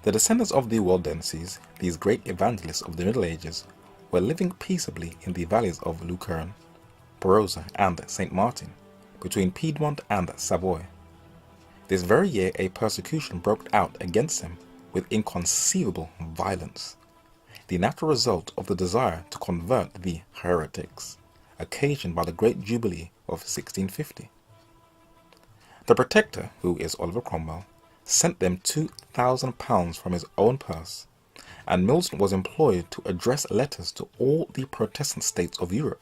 The descendants of the Waldenses, these great evangelists of the Middle Ages, were living peaceably in the valleys of Lucerne, Barossa and St. Martin, between Piedmont and Savoy. This very year a persecution broke out against them with inconceivable violence, the natural result of the desire to convert the heretics, occasioned by the Great Jubilee of 1650. The Protector, who is Oliver Cromwell, sent them £2,000 from his own purse, and Milton was employed to address letters to all the Protestant states of Europe,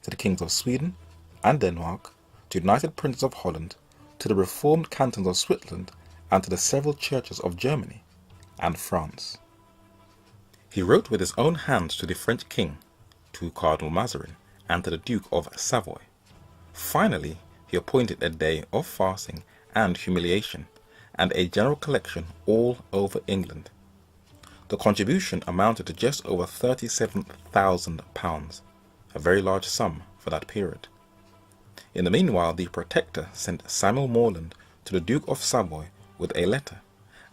to the kings of Sweden and Denmark, to the United Princes of Holland, to the reformed cantons of Switzerland, and to the several churches of Germany and France. He wrote with his own hand to the French king, to Cardinal Mazarin, and to the Duke of Savoy. Finally, he appointed a day of fasting and humiliation, and a general collection all over England. The contribution amounted to just over £37,000, a very large sum for that period. In the meanwhile, the Protector sent Samuel Morland to the Duke of Savoy with a letter,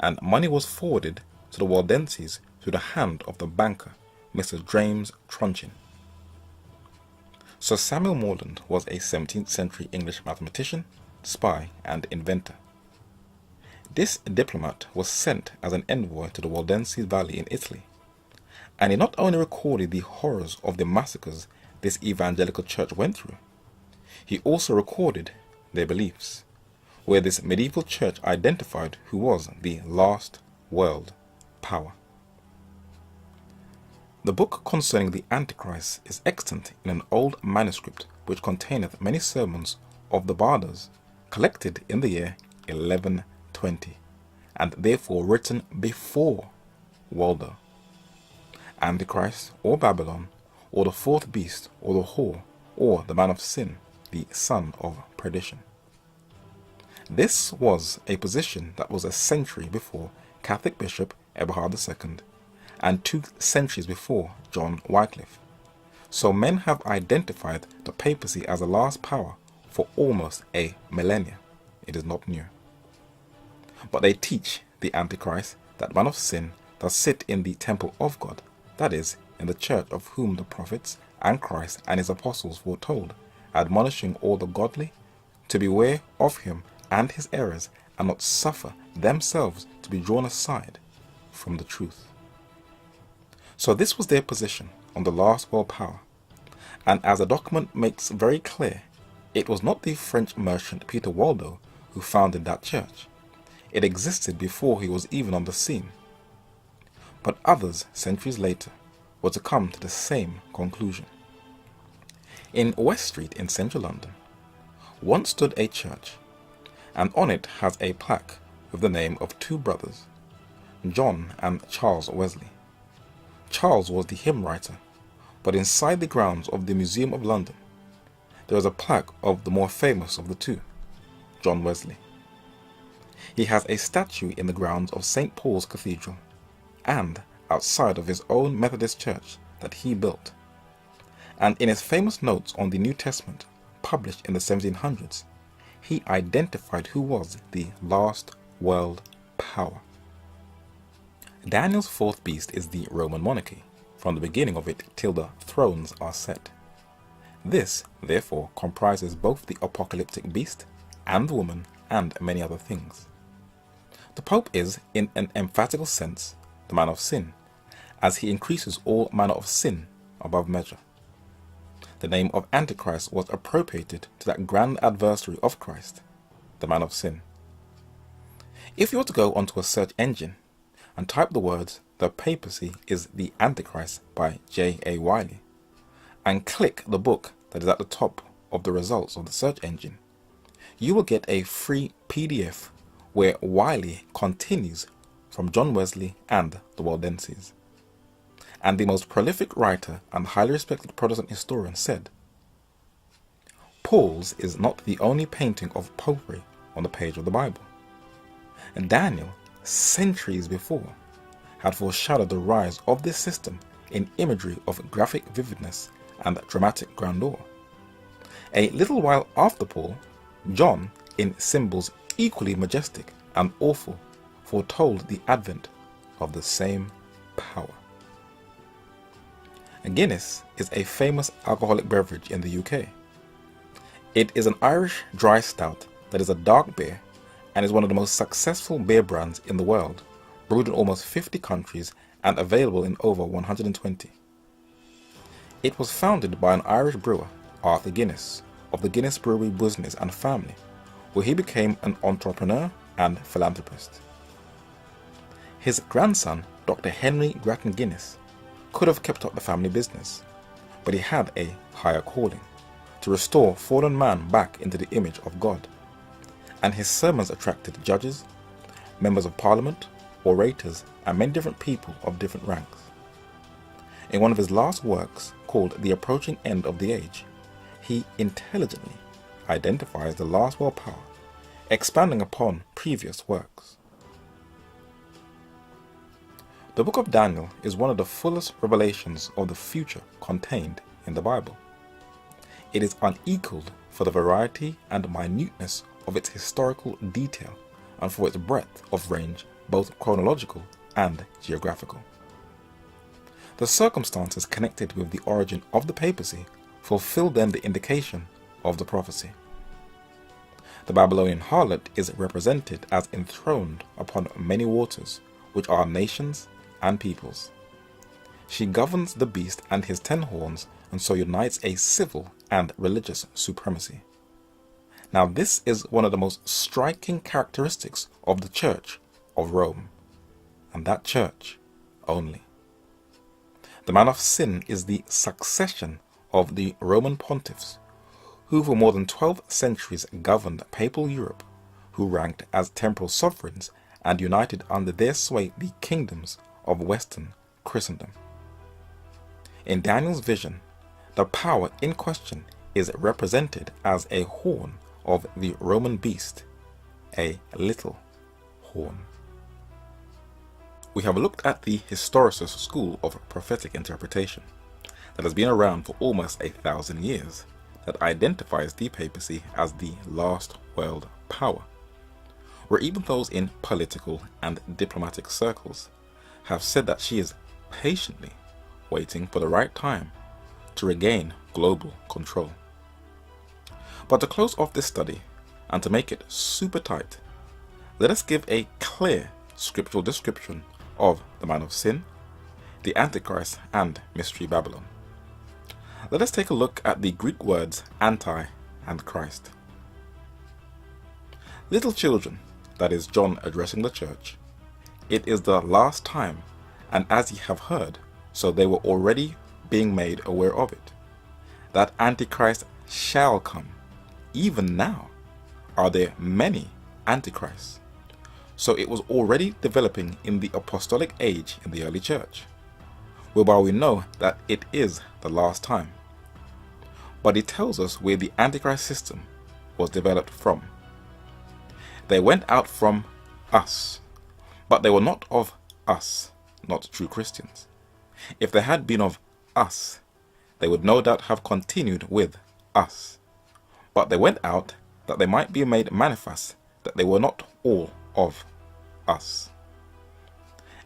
and money was forwarded to the Waldenses through the hand of the banker, Mr. James Tronchin. Sir Samuel Morland was a 17th century English mathematician, spy, and inventor. This diplomat was sent as an envoy to the Waldenses Valley in Italy, and he not only recorded the horrors of the massacres this evangelical church went through, he also recorded their beliefs, where this medieval church identified who was the last world power. The book concerning the Antichrist is extant in an old manuscript which containeth many sermons of the Bardas, collected in the year 1120, and therefore written before Waldo. Antichrist, or Babylon, or the fourth beast, or the whore, or the man of sin, the son of perdition. This was a position that was a century before Catholic Bishop Eberhard II and 2 centuries before John Wycliffe. So men have identified the papacy as the last power for almost a millennia. It is not new. But they teach the Antichrist, that man of sin, does sit in the temple of God, that is, in the church of whom the prophets and Christ and his apostles foretold, admonishing all the godly to beware of him and his errors, and not suffer themselves to be drawn aside from the truth. So this was their position on the last world power, and as the document makes very clear, it was not the French merchant Peter Waldo who founded that church. It existed before he was even on the scene. But others, centuries later, were to come to the same conclusion. In West Street in central London, once stood a church, and on it has a plaque with the name of 2 brothers, John and Charles Wesley. Charles was the hymn writer, but inside the grounds of the Museum of London, there is a plaque of the more famous of the 2, John Wesley. He has a statue in the grounds of St. Paul's Cathedral and outside of his own Methodist church that he built. And in his famous notes on the New Testament, published in the 1700s, he identified who was the last world power. Daniel's 4th beast is the Roman monarchy, from the beginning of it till the thrones are set. This, therefore, comprises both the apocalyptic beast and the woman and many other things. The Pope is, in an emphatical sense, the man of sin, as he increases all manner of sin above measure. The name of Antichrist was appropriated to that grand adversary of Christ, the man of sin. If you were to go onto a search engine and type the words "The Papacy is the Antichrist" by J.A. Wiley, and click the book that is at the top of the results of the search engine, you will get a free PDF where Wiley continues from John Wesley and the Waldenses. And the most prolific writer and highly respected Protestant historian said, "Paul's is not the only painting of popery on the page of the Bible. And Daniel, centuries before, had foreshadowed the rise of this system in imagery of graphic vividness and dramatic grandeur. A little while after Paul, John, in symbols equally majestic and awful, foretold the advent of the same power." Guinness is a famous alcoholic beverage in the UK. It is an Irish dry stout that is a dark beer and is one of the most successful beer brands in the world, brewed in almost 50 countries and available in over 120. It was founded by an Irish brewer, Arthur Guinness, of the Guinness Brewery business and family, where he became an entrepreneur and philanthropist. His grandson, Dr. Henry Grattan Guinness, could have kept up the family business, but he had a higher calling, to restore fallen man back into the image of God, and his sermons attracted judges, members of parliament, orators, and many different people of different ranks. In one of his last works, called The Approaching End of the Age, he intelligently identifies the last world power, expanding upon previous works. The book of Daniel is one of the fullest revelations of the future contained in the Bible. It is unequaled for the variety and minuteness of its historical detail and for its breadth of range, both chronological and geographical. The circumstances connected with the origin of the papacy fulfill then the indication of the prophecy. The Babylonian harlot is represented as enthroned upon many waters, which are nations and peoples. She governs the beast and his 10 horns, and so unites a civil and religious supremacy. Now this is one of the most striking characteristics of the Church of Rome, and that church only. The man of sin is the succession of the Roman pontiffs, who for more than 12 centuries governed papal Europe, who ranked as temporal sovereigns and united under their sway the kingdoms of Western Christendom. In Daniel's vision, the power in question is represented as a horn of the Roman beast, a little horn. We have looked at the historicist school of prophetic interpretation that has been around for almost 1,000 years, that identifies the papacy as the last world power, where even those in political and diplomatic circles have said that she is patiently waiting for the right time to regain global control. But to close off this study, and to make it super tight, let us give a clear scriptural description of the man of sin, the Antichrist, and Mystery Babylon. Let us take a look at the Greek words anti and Christ. Little children, that is John addressing the church, it is the last time, and as ye have heard, so they were already being made aware of it, that Antichrist shall come. Even now are there many Antichrists. So it was already developing in the apostolic age in the early church, whereby we know that it is the last time. But it tells us where the Antichrist system was developed from. They went out from us, but they were not of us, not true Christians. If they had been of us, they would no doubt have continued with us. But they went out that they might be made manifest that they were not all of us.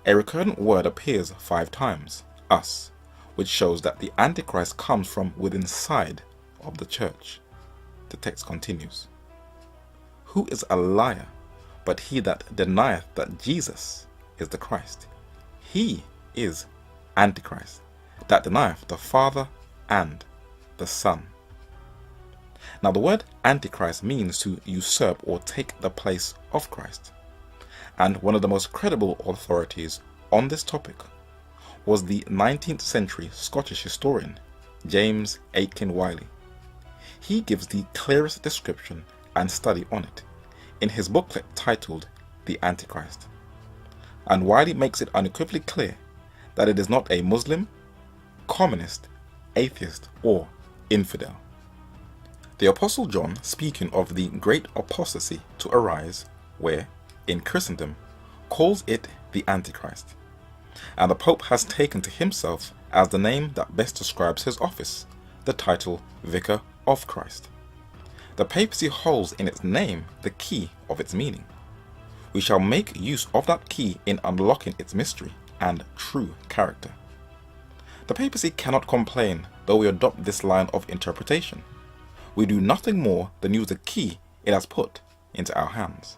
A recurrent word appears 5 times, us, which shows that the Antichrist comes from within side of the church. The text continues. Who is a liar but he that denieth that Jesus is the Christ? He is Antichrist, that denieth the Father and the Son. Now the word Antichrist means to usurp or take the place of Christ. And one of the most credible authorities on this topic was the 19th century Scottish historian James Aitken Wylie. He gives the clearest description and study on it in his booklet titled The Antichrist. And Wylie makes it unequivocally clear that it is not a Muslim, communist, atheist, or infidel. The Apostle John, speaking of the great apostasy to arise, where, in Christendom, calls it the Antichrist. And the Pope has taken to himself as the name that best describes his office, the title Vicar of Christ. The papacy holds in its name the key of its meaning. We shall make use of that key in unlocking its mystery and true character. The papacy cannot complain though we adopt this line of interpretation. We do nothing more than use the key it has put into our hands.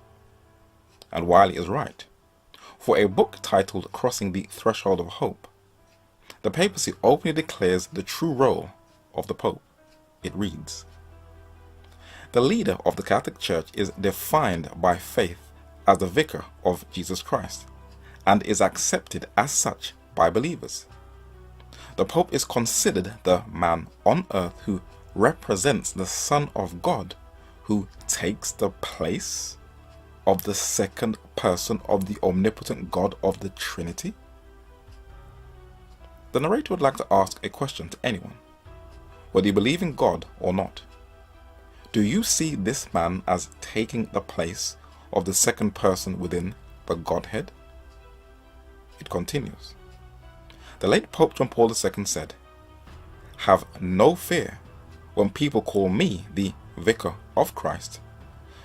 And Wylie is right. For a book titled Crossing the Threshold of Hope, the papacy openly declares the true role of the Pope. It reads, the leader of the Catholic Church is defined by faith as the vicar of Jesus Christ and is accepted as such by believers. The Pope is considered the man on earth who represents the Son of God, who takes the place of the second person of the omnipotent God of the Trinity. The narrator would like to ask a question to anyone, whether you believe in God or not. Do you see this man as taking the place of the second person within the Godhead? It continues. The late Pope John Paul II said, have no fear when people call me the Vicar of Christ,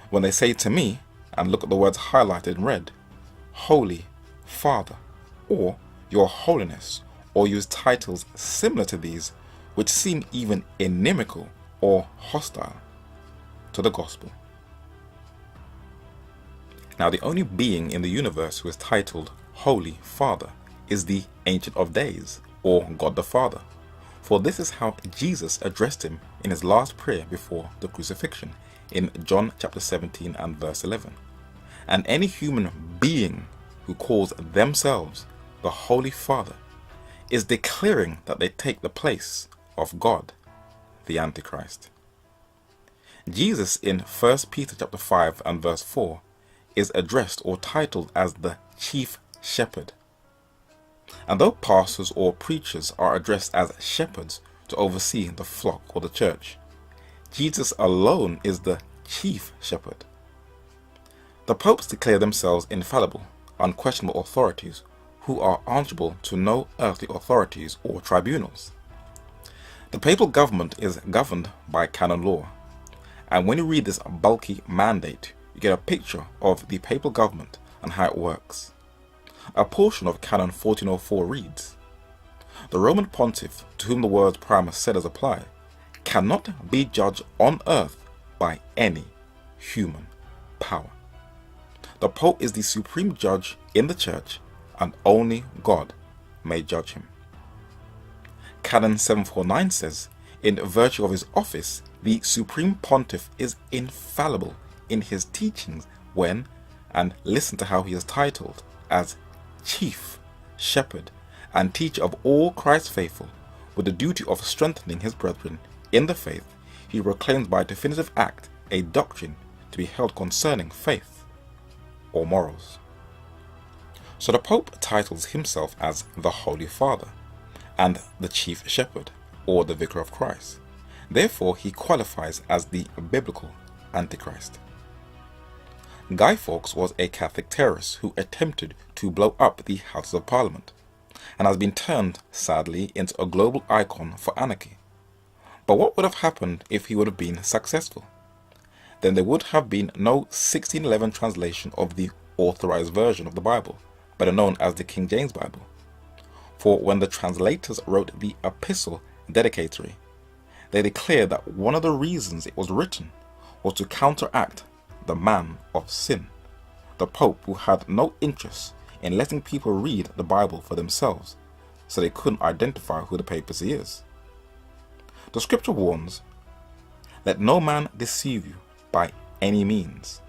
when they say to me, and look at the words highlighted in red, Holy Father, or Your Holiness, or use titles similar to these which seem even inimical or hostile to the gospel. Now the only being in the universe who is titled Holy Father is the Ancient of Days, or God the Father, for this is how Jesus addressed him in his last prayer before the crucifixion in John chapter 17 and verse 11. And any human being who calls themselves the Holy Father is declaring that they take the place of God, the Antichrist. Jesus in 1 Peter chapter 5 and verse 4 is addressed or titled as the Chief Shepherd. And though pastors or preachers are addressed as shepherds to oversee the flock or the church, Jesus alone is the chief shepherd. The popes declare themselves infallible, unquestionable authorities who are answerable to no earthly authorities or tribunals. The papal government is governed by canon law, and when you read this bulky mandate, you get a picture of the papal government and how it works. A portion of Canon 1404 reads, "The Roman pontiff, to whom the words primus seders apply, cannot be judged on earth by any human power. The Pope is the supreme judge in the Church, and only God may judge him." Canon 749 says, "In virtue of his office, the supreme pontiff is infallible in his teachings when," and listen to how he is titled, "as chief shepherd and teacher of all Christ's faithful, with the duty of strengthening his brethren in the faith, he proclaims by definitive act a doctrine to be held concerning faith or morals." So the Pope titles himself as the Holy Father and the Chief Shepherd, or the Vicar of Christ. Therefore, he qualifies as the biblical Antichrist. Guy Fawkes was a Catholic terrorist who attempted to blow up the Houses of Parliament, and has been turned, sadly, into a global icon for anarchy. But what would have happened if he would have been successful? Then there would have been no 1611 translation of the authorized version of the Bible, better known as the King James Bible. For when the translators wrote the Epistle Dedicatory, they declared that one of the reasons it was written was to counteract the man of sin, the Pope, who had no interest in letting people read the Bible for themselves, so they couldn't identify who the papacy is. The scripture warns, "Let no man deceive you by any means,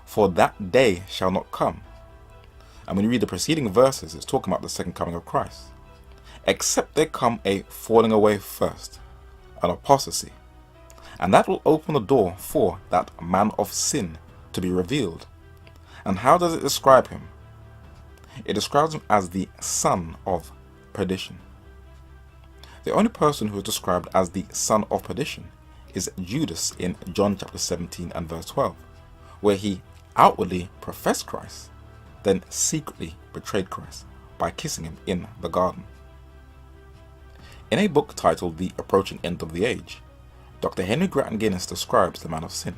for that day shall not come." And when you read the preceding verses, it's talking about the second coming of Christ. "Except there come a falling away first, an apostasy, and that will open the door for that man of sin to be revealed." And how does it describe him? It describes him as the son of perdition. The only person who is described as the son of perdition is Judas in John chapter 17 and verse 12, where he outwardly professed Christ, then secretly betrayed Christ by kissing him in the garden. In a book titled The Approaching End of the Age, Dr. Henry Grattan Guinness describes the man of sin.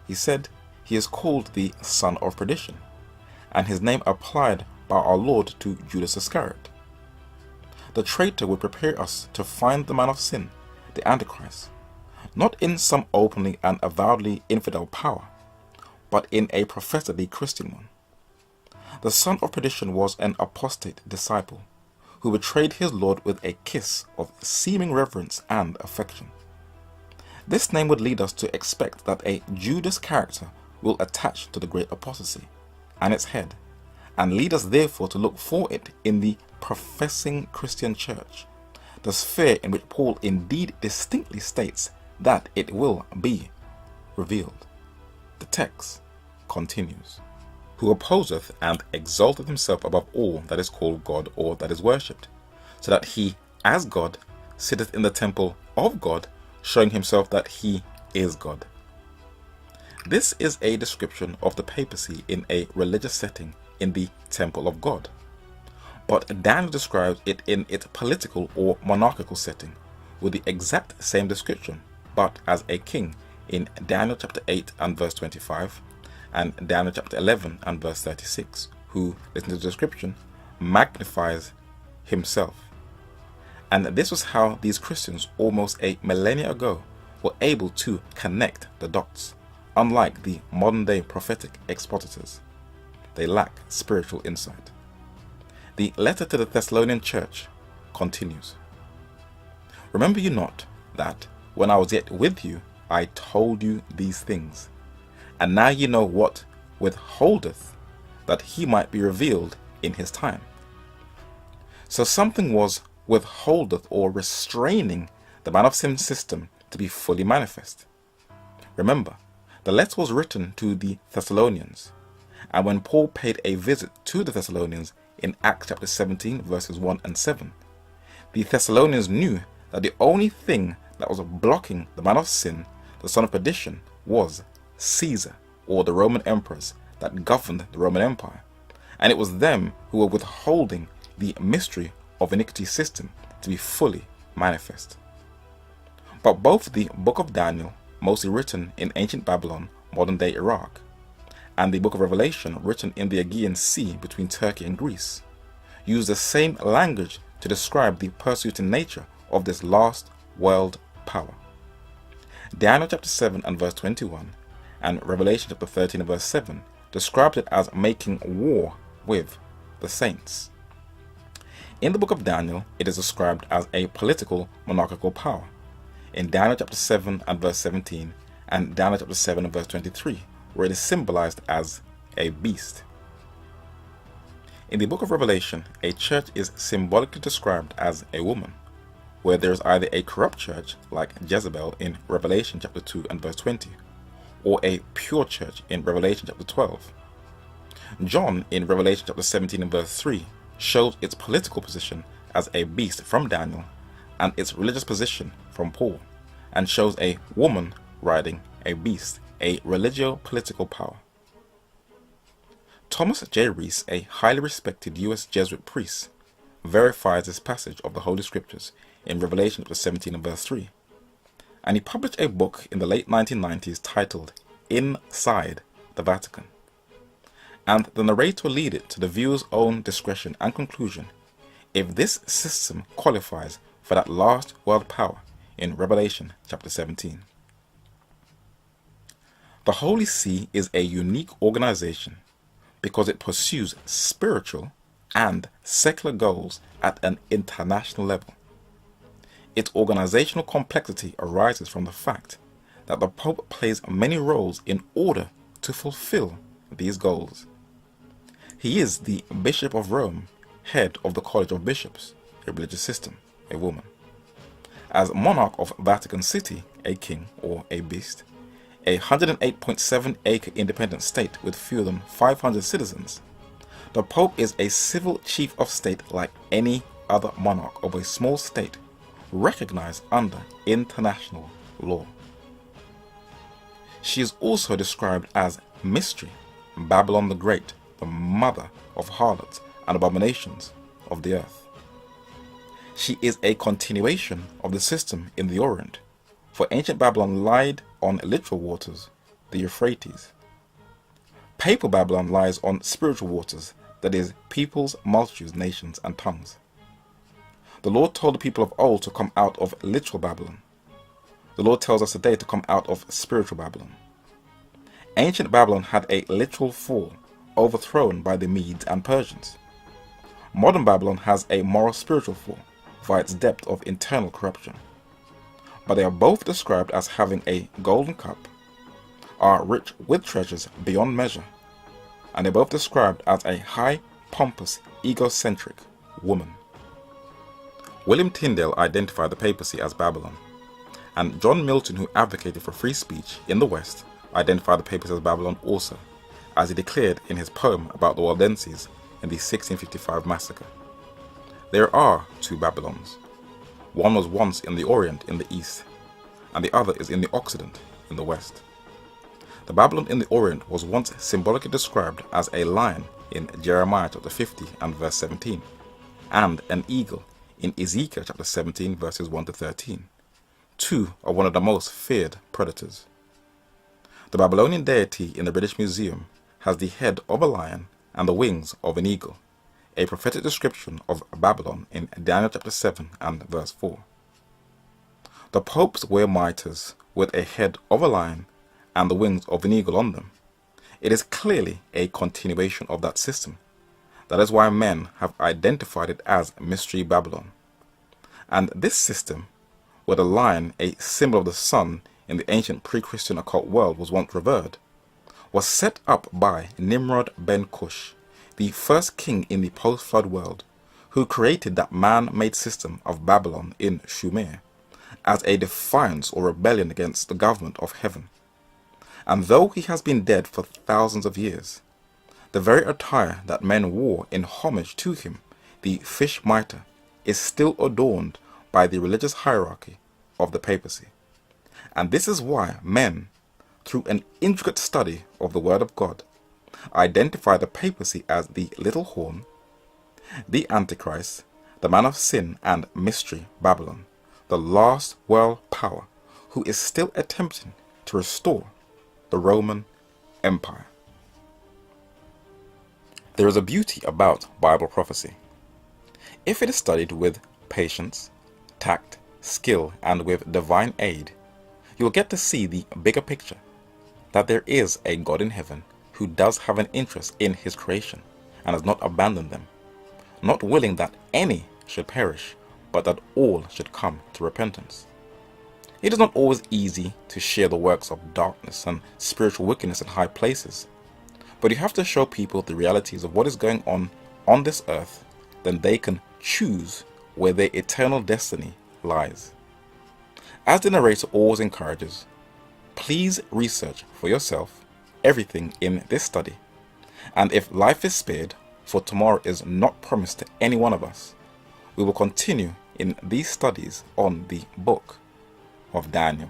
He said he is called the son of perdition, and his name applied by our Lord to Judas Iscariot. The traitor would prepare us to find the man of sin, the Antichrist, not in some openly and avowedly infidel power, but in a professedly Christian one. The son of perdition was an apostate disciple who betrayed his Lord with a kiss of seeming reverence and affection. This name would lead us to expect that a Judas character will attach to the great apostasy and its head, and lead us therefore to look for it in the professing Christian church, the sphere in which Paul indeed distinctly states that it will be revealed. The text continues, "Who opposeth and exalteth himself above all that is called God or that is worshipped, so that he, as God, sitteth in the temple of God, showing himself that he is God." This is a description of the papacy in a religious setting in the temple of God. But Daniel describes it in its political or monarchical setting with the exact same description, but as a king in Daniel chapter 8 and verse 25 and Daniel chapter 11 and verse 36, who, listen to the description, magnifies himself. And this was how these Christians almost a millennia ago were able to connect the dots, unlike the modern day prophetic expositors. They lack spiritual insight. The letter to the Thessalonian church continues, "Remember you not that, when I was yet with you, I told you these things, and now ye know what withholdeth, that he might be revealed in his time." So something was withholdeth or restraining the man of sin system to be fully manifest. Remember, the letter was written to the Thessalonians, and when Paul paid a visit to the Thessalonians in Acts chapter 17 verses 1 and 7. The Thessalonians knew that the only thing that was blocking the man of sin, the son of perdition, was Caesar, or the Roman emperors that governed the Roman Empire, and it was them who were withholding the mystery of iniquity system to be fully manifest. But both the book of Daniel, mostly written in ancient Babylon, modern-day Iraq, and the book of Revelation, written in the Aegean Sea between Turkey and Greece, use the same language to describe the persecuting nature of this last world power. Daniel chapter 7 and verse 21 and Revelation chapter 13 and verse 7 describes it as making war with the saints. In the book of Daniel, it is described as a political monarchical power. In Daniel chapter 7 and verse 17 and Daniel chapter 7 and verse 23, where it is symbolized as a beast. In the book of Revelation, a church is symbolically described as a woman, where there is either a corrupt church like Jezebel in Revelation chapter 2 and verse 20, or a pure church in Revelation chapter 12. John in Revelation chapter 17 and verse 3 shows its political position as a beast from Daniel and its religious position from Paul, and shows a woman riding a beast, a religio-political power. Thomas J. Rees, a highly respected U.S. Jesuit priest, verifies this passage of the Holy Scriptures in Revelation chapter 17 and verse 3, and he published a book in the late 1990s titled Inside the Vatican. And the narrator will lead it to the viewer's own discretion and conclusion if this system qualifies for that last world power in Revelation chapter 17. The Holy See is a unique organization because it pursues spiritual and secular goals at an international level. Its organizational complexity arises from the fact that the Pope plays many roles in order to fulfill these goals. He is the Bishop of Rome, head of the College of Bishops, a religious system, a woman. As monarch of Vatican City, a king or a beast, a 108.7-acre independent state with fewer than 500 citizens, the Pope is a civil chief of state like any other monarch of a small state recognized under international law. She is also described as Mystery, Babylon the Great, the mother of harlots and abominations of the earth. She is a continuation of the system in the Orient, for ancient Babylon lied on literal waters, the Euphrates. Papal Babylon lies on spiritual waters, that is, peoples, multitudes, nations, and tongues. The Lord told the people of old to come out of literal Babylon. The Lord tells us today to come out of spiritual Babylon. Ancient Babylon had a literal fall, overthrown by the Medes and Persians. Modern Babylon has a moral spiritual fall via its depth of internal corruption. But they are both described as having a golden cup, are rich with treasures beyond measure, and they're both described as a high, pompous, egocentric woman. William Tyndale identified the papacy as Babylon, and John Milton, who advocated for free speech in the West, identified the papacy as Babylon also, as he declared in his poem about the Waldenses in the 1655 massacre. There are two Babylons. One was once in the Orient in the East, and the other is in the Occident in the West. The Babylon in the Orient was once symbolically described as a lion in Jeremiah chapter 50 and verse 17, and an eagle in Ezekiel chapter 17 verses 1 to 13. Two are one of the most feared predators. The Babylonian deity in the British Museum has the head of a lion and the wings of an eagle, a prophetic description of Babylon in Daniel chapter 7 and verse 4. The popes wear mitres with a head of a lion and the wings of an eagle on them. It is clearly a continuation of that system. That is why men have identified it as Mystery Babylon. And this system, where the lion, a symbol of the sun in the ancient pre-Christian occult world, was once revered, was set up by Nimrod ben Cush, the first king in the post-flood world, who created that man-made system of Babylon in Shumer as a defiance or rebellion against the government of heaven. And though he has been dead for thousands of years, The very attire that men wore in homage to him, the fish mitre, is still adorned by the religious hierarchy of the papacy. And this is why men, through an intricate study of the Word of God, identify the papacy as the little horn, the Antichrist, the man of sin and mystery Babylon, the last world power who is still attempting to restore the Roman Empire. There is a beauty about Bible prophecy. If it is studied with patience, tact, skill, and with divine aid, you will get to see the bigger picture, that there is a God in heaven who does have an interest in his creation and has not abandoned them, not willing that any should perish, but that all should come to repentance. It is not always easy to share the works of darkness and spiritual wickedness in high places, but you have to show people the realities of what is going on this earth, then they can choose where their eternal destiny lies. As the narrator always encourages, please research for yourself everything in this study, and if life is spared, for tomorrow is not promised to any one of us, we will continue in these studies on the book of Daniel.